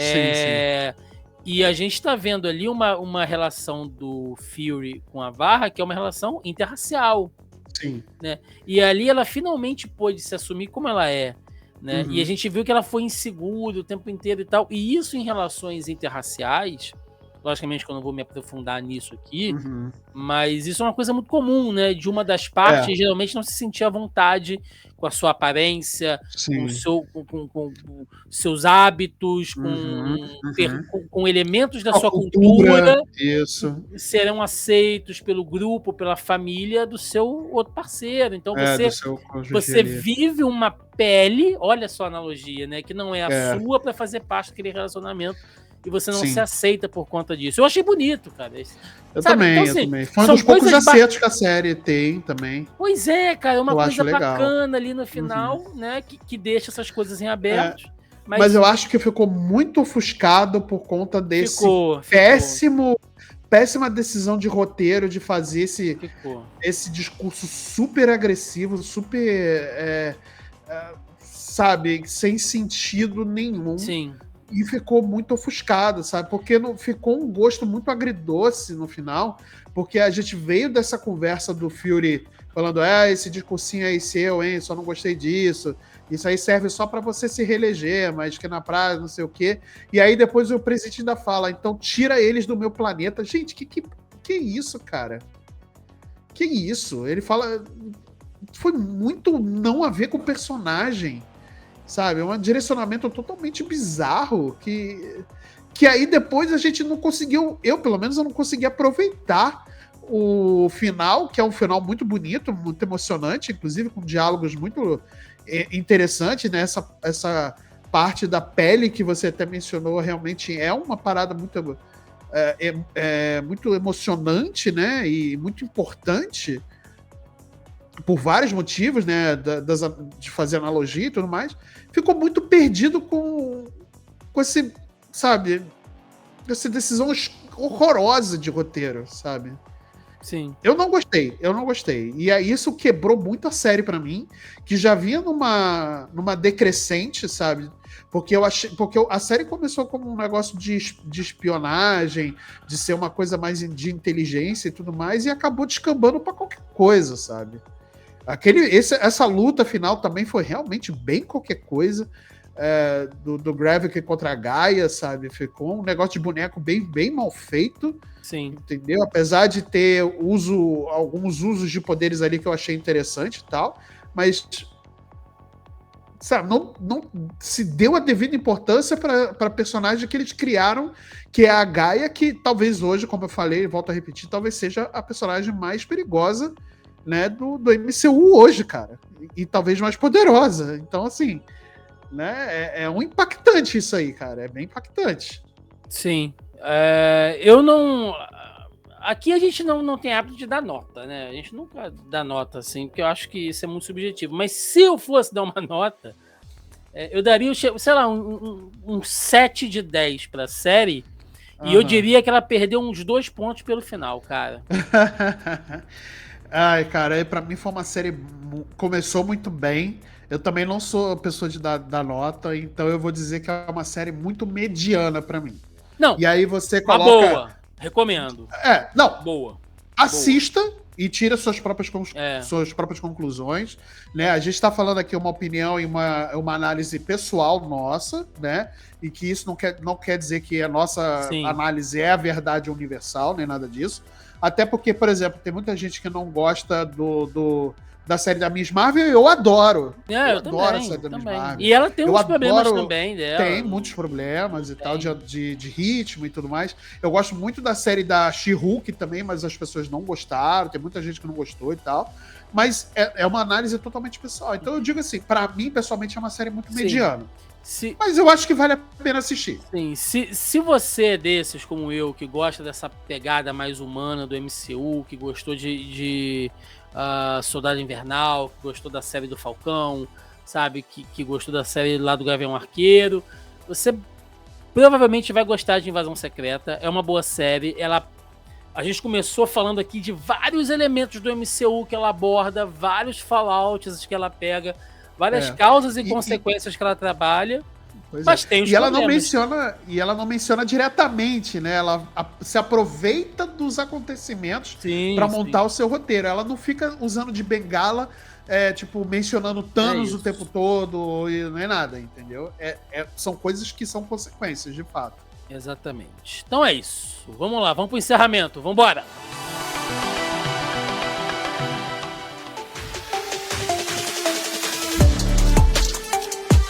E a gente tá vendo ali uma relação do Fury com a Vara, que é uma relação interracial. Sim. Né? E ali ela finalmente pôde se assumir como ela é. Né? E a gente viu que ela foi insegura o tempo inteiro e tal. E isso em relações interraciais, logicamente que eu não vou me aprofundar nisso aqui, mas isso é uma coisa muito comum, né? De uma das partes geralmente não se sentir à vontade com a sua aparência, com seus hábitos, com elementos da sua cultura serão aceitos pelo grupo, pela família do seu outro parceiro. Então você vive uma pele, olha só a analogia, né? Que não é a sua para fazer parte daquele relacionamento. E você não se aceita por conta disso. Eu achei bonito, cara. Eu também, então, assim, eu também. Foi um dos poucos acertos que a série tem também. Pois é, cara. É uma coisa bacana ali no final, né? Que deixa essas coisas em aberto. Mas eu acho que ficou muito ofuscado por conta desse péssima decisão de roteiro de fazer esse discurso super agressivo, super, sabe, sem sentido nenhum. Sim. E ficou muito ofuscado, sabe? Porque ficou um gosto muito agridoce no final, porque a gente veio dessa conversa do Fury falando, esse discursinho aí seu, hein? Só não gostei disso. Isso aí serve só para você se reeleger, mas que na praia, não sei o quê. E aí depois o presidente ainda fala, então tira eles do meu planeta. Gente, que isso, cara? Que isso? Ele fala... Foi muito não a ver com o personagem. Sabe, é um direcionamento totalmente bizarro que aí depois a gente não conseguiu, pelo menos eu não consegui aproveitar o final, que é um final muito bonito, muito emocionante, inclusive com diálogos muito interessantes, né? Essa parte da pele que você até mencionou realmente é uma parada muito, muito emocionante, né? E muito importante por vários motivos, né, de fazer analogia e tudo mais, ficou muito perdido com esse, sabe, essa decisão horrorosa de roteiro, sabe? Sim. Eu não gostei. E aí isso quebrou muito a série pra mim, que já vinha numa decrescente, sabe? Porque a série começou como um negócio de espionagem, de ser uma coisa mais de inteligência e tudo mais, e acabou descambando pra qualquer coisa, sabe? Essa luta final também foi realmente bem qualquer coisa, do Gravik contra a Gaia, sabe? Ficou um negócio de boneco bem mal feito. Sim. Entendeu? Apesar de ter alguns usos de poderes ali que eu achei interessante e tal, mas sabe, não se deu a devida importância para personagem que eles criaram, que é a Gaia, que talvez hoje, como eu falei, volto a repetir, talvez seja a personagem mais perigosa, né, do MCU hoje, cara. E talvez mais poderosa. Então, assim, né, é um impactante isso aí, cara. É bem impactante. Sim. Eu não... Aqui a gente não tem hábito de dar nota, né? A gente nunca dá nota, assim, porque eu acho que isso é muito subjetivo. Mas se eu fosse dar uma nota, eu daria, sei lá, um 7 de 10 pra série. E eu diria que ela perdeu uns 2 pontos pelo final, cara. Ai, cara, pra mim foi uma série... Começou muito bem. Eu também não sou pessoa de dar nota, então eu vou dizer que é uma série muito mediana pra mim. Não. E aí você coloca... boa. Recomendo. Não. Boa. Assista e tira suas próprias conclusões, né? A gente tá falando aqui uma opinião e uma análise pessoal nossa, né? E que isso não quer dizer que a nossa análise é a verdade universal, nem nada disso. Até porque, por exemplo, tem muita gente que não gosta da série da Miss Marvel, eu adoro. Eu adoro também, a série da Miss Marvel. E ela tem uns problemas também dela. Tem muitos problemas e tal, de ritmo e tudo mais. Eu gosto muito da série da She-Hulk também, mas as pessoas não gostaram, tem muita gente que não gostou e tal. Mas é uma análise totalmente pessoal. Então eu digo assim, pra mim, pessoalmente, é uma série muito mediana. Mas eu acho que vale a pena assistir. Sim, se você é desses como eu, que gosta dessa pegada mais humana do MCU, que gostou de Soldado Invernal, que gostou da série do Falcão, sabe, que gostou da série lá do Gavião Arqueiro, você provavelmente vai gostar de Invasão Secreta. É uma boa série. A gente começou falando aqui de vários elementos do MCU que ela aborda, vários fallouts que ela pega, várias causas e consequências que ela trabalha. Mas tem os problemas. Ela não menciona diretamente, né? Ela se aproveita dos acontecimentos para montar o seu roteiro. Ela não fica usando de bengala, mencionando Thanos o tempo todo, e não é nada, entendeu? São coisas que são consequências, de fato. Exatamente. Então é isso. Vamos lá, vamos pro encerramento. Vambora!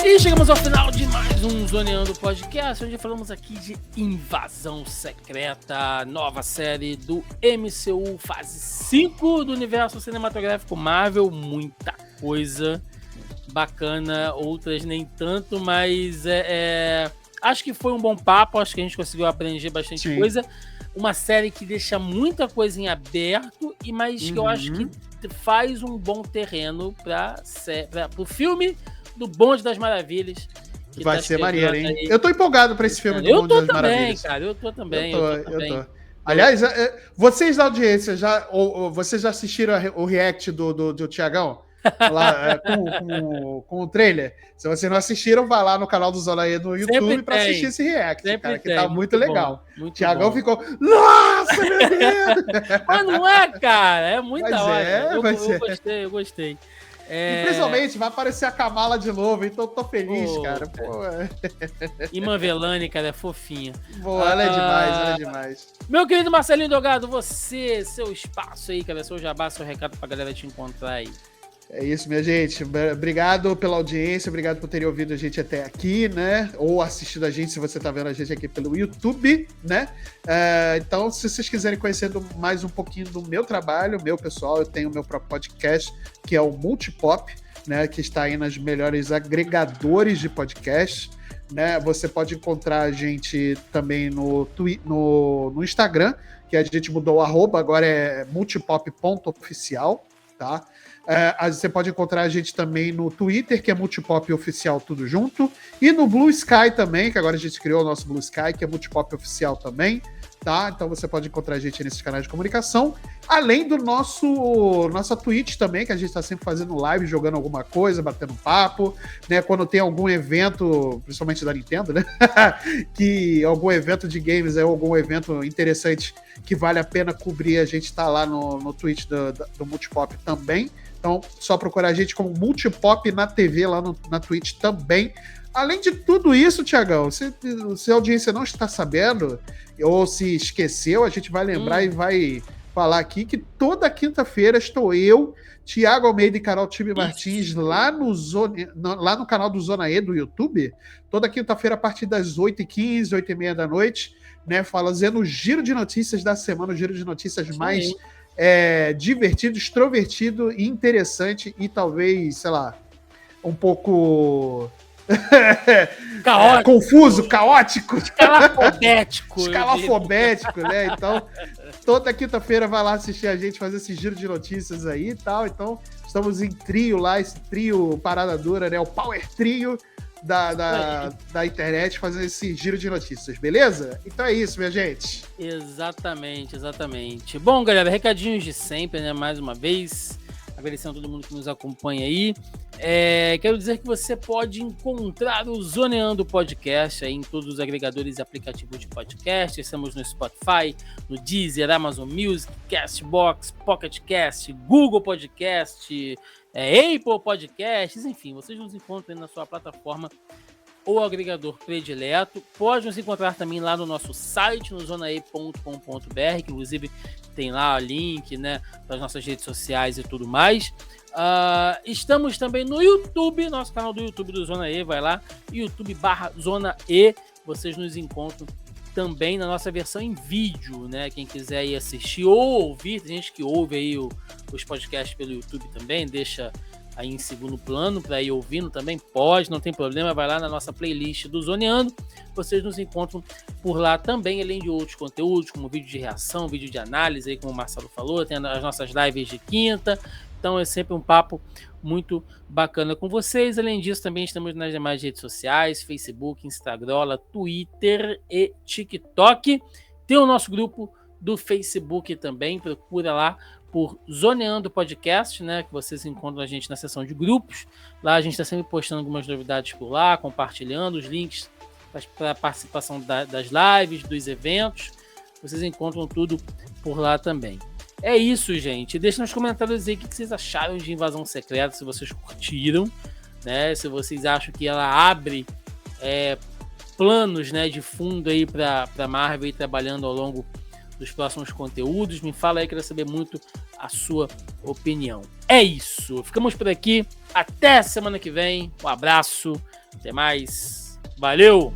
E chegamos ao final de mais um Zoneando Podcast, onde falamos aqui de Invasão Secreta, nova série do MCU, fase 5 do universo cinematográfico Marvel. Muita coisa bacana, outras nem tanto, mas acho que foi um bom papo, acho que a gente conseguiu aprender bastante coisa. Uma série que deixa muita coisa em aberto, mas que eu acho que faz um bom terreno para o filme do Bonde das Maravilhas. Vai ser maneiro, hein? Eu tô empolgado pra esse filme do Bonde das Maravilhas. Cara, eu tô também. Eu tô. Aliás, vocês da audiência, vocês já assistiram o react do Thiagão? Lá, com o trailer? Se vocês não assistiram, vai lá no canal do Zona E no YouTube pra assistir esse react, cara, que tá muito legal. O Thiagão ficou, nossa, meu Deus! Mas não é, cara? É muita hora. Eu gostei. E principalmente vai aparecer a Kamala de novo, então eu tô feliz, cara. Pô. Iman Vellani, cara, é fofinha. Boa, ela é demais. Meu querido Marcelinho Delgado, seu espaço aí, cara, seu jabá, seu recado pra galera te encontrar aí. É isso, minha gente. Obrigado pela audiência, obrigado por terem ouvido a gente até aqui, né? Ou assistido a gente, se você tá vendo a gente aqui pelo YouTube, né? Então, se vocês quiserem conhecer mais um pouquinho do meu trabalho, meu pessoal, eu tenho o meu próprio podcast, que é o Multipop, né? Que está aí nas melhores agregadores de podcast, né? Você pode encontrar a gente também no Instagram, que a gente mudou o @, agora é multipop.oficial, tá? Você pode encontrar a gente também no Twitter, que é Multipop Oficial, tudo junto. E no Blue Sky também, que agora a gente criou o nosso Blue Sky, que é Multipop Oficial também, tá? Então você pode encontrar a gente nesses canais de comunicação. Além do nossa Twitch também, que a gente tá sempre fazendo live, jogando alguma coisa, batendo papo, né? Quando tem algum evento, principalmente da Nintendo, né? Que algum evento de games, algum evento interessante que vale a pena cobrir, a gente tá lá no Twitch do Multipop também. Então, só procurar a gente como Multipop na TV, lá na Twitch também. Além de tudo isso, Thiagão, se a audiência não está sabendo, ou se esqueceu, a gente vai lembrar e vai falar aqui que toda quinta-feira estou eu, Thiago Almeida e Carol Tibe Martins lá no canal do Zona E do YouTube, toda quinta-feira a partir das 8h15, 8h30 da noite, né, fazendo o giro de notícias da semana, o giro de notícias mais divertido, extrovertido e interessante e talvez, sei lá, um pouco confuso, caótico, escalafobético, né? Então, toda quinta-feira vai lá assistir a gente, fazer esse giro de notícias aí e tal. Então, estamos em trio lá, esse trio Parada Dura, né? O Power Trio da internet, fazendo esse giro de notícias, beleza? Então é isso, minha gente. Exatamente. Bom, galera, recadinhos de sempre, né? Mais uma vez, agradecendo a todo mundo que nos acompanha aí. Quero dizer que você pode encontrar o Zoneando Podcast aí em todos os agregadores e aplicativos de podcast. Estamos no Spotify, no Deezer, Amazon Music, Castbox, Pocket Cast, Google Podcast, Apple Podcasts, enfim, vocês nos encontram aí na sua plataforma ou agregador predileto. Pode nos encontrar também lá no nosso site, no zonae.com.br, que inclusive tem lá o link, né, para as nossas redes sociais e tudo mais. Estamos também no YouTube, nosso canal do YouTube do Zona E, vai lá, YouTube/Zona E, vocês nos encontram também na nossa versão em vídeo, né? Quem quiser ir assistir ou ouvir, tem gente que ouve aí os podcasts pelo YouTube também, deixa aí em segundo plano para ir ouvindo também, pode, não tem problema, vai lá na nossa playlist do Zoneando, vocês nos encontram por lá também, além de outros conteúdos, como vídeo de reação, vídeo de análise, aí como o Marcelo falou, tem as nossas lives de quinta, então é sempre um papo muito bacana com vocês. Além disso, também estamos nas demais redes sociais, Facebook, Instagram, Twitter e TikTok. Tem o nosso grupo do Facebook também, procura lá por Zoneando Podcast, né, que vocês encontram a gente na seção de grupos. Lá a gente está sempre postando algumas novidades por lá, compartilhando os links para a participação das lives, dos eventos. Vocês encontram tudo por lá também. É isso, gente. Deixa nos comentários aí o que vocês acharam de Invasão Secreta, se vocês curtiram, né? Se vocês acham que ela abre planos, né, de fundo aí para Marvel ir trabalhando ao longo dos próximos conteúdos. Me fala aí, quero saber muito a sua opinião. É isso. Ficamos por aqui. Até semana que vem. Um abraço. Até mais. Valeu!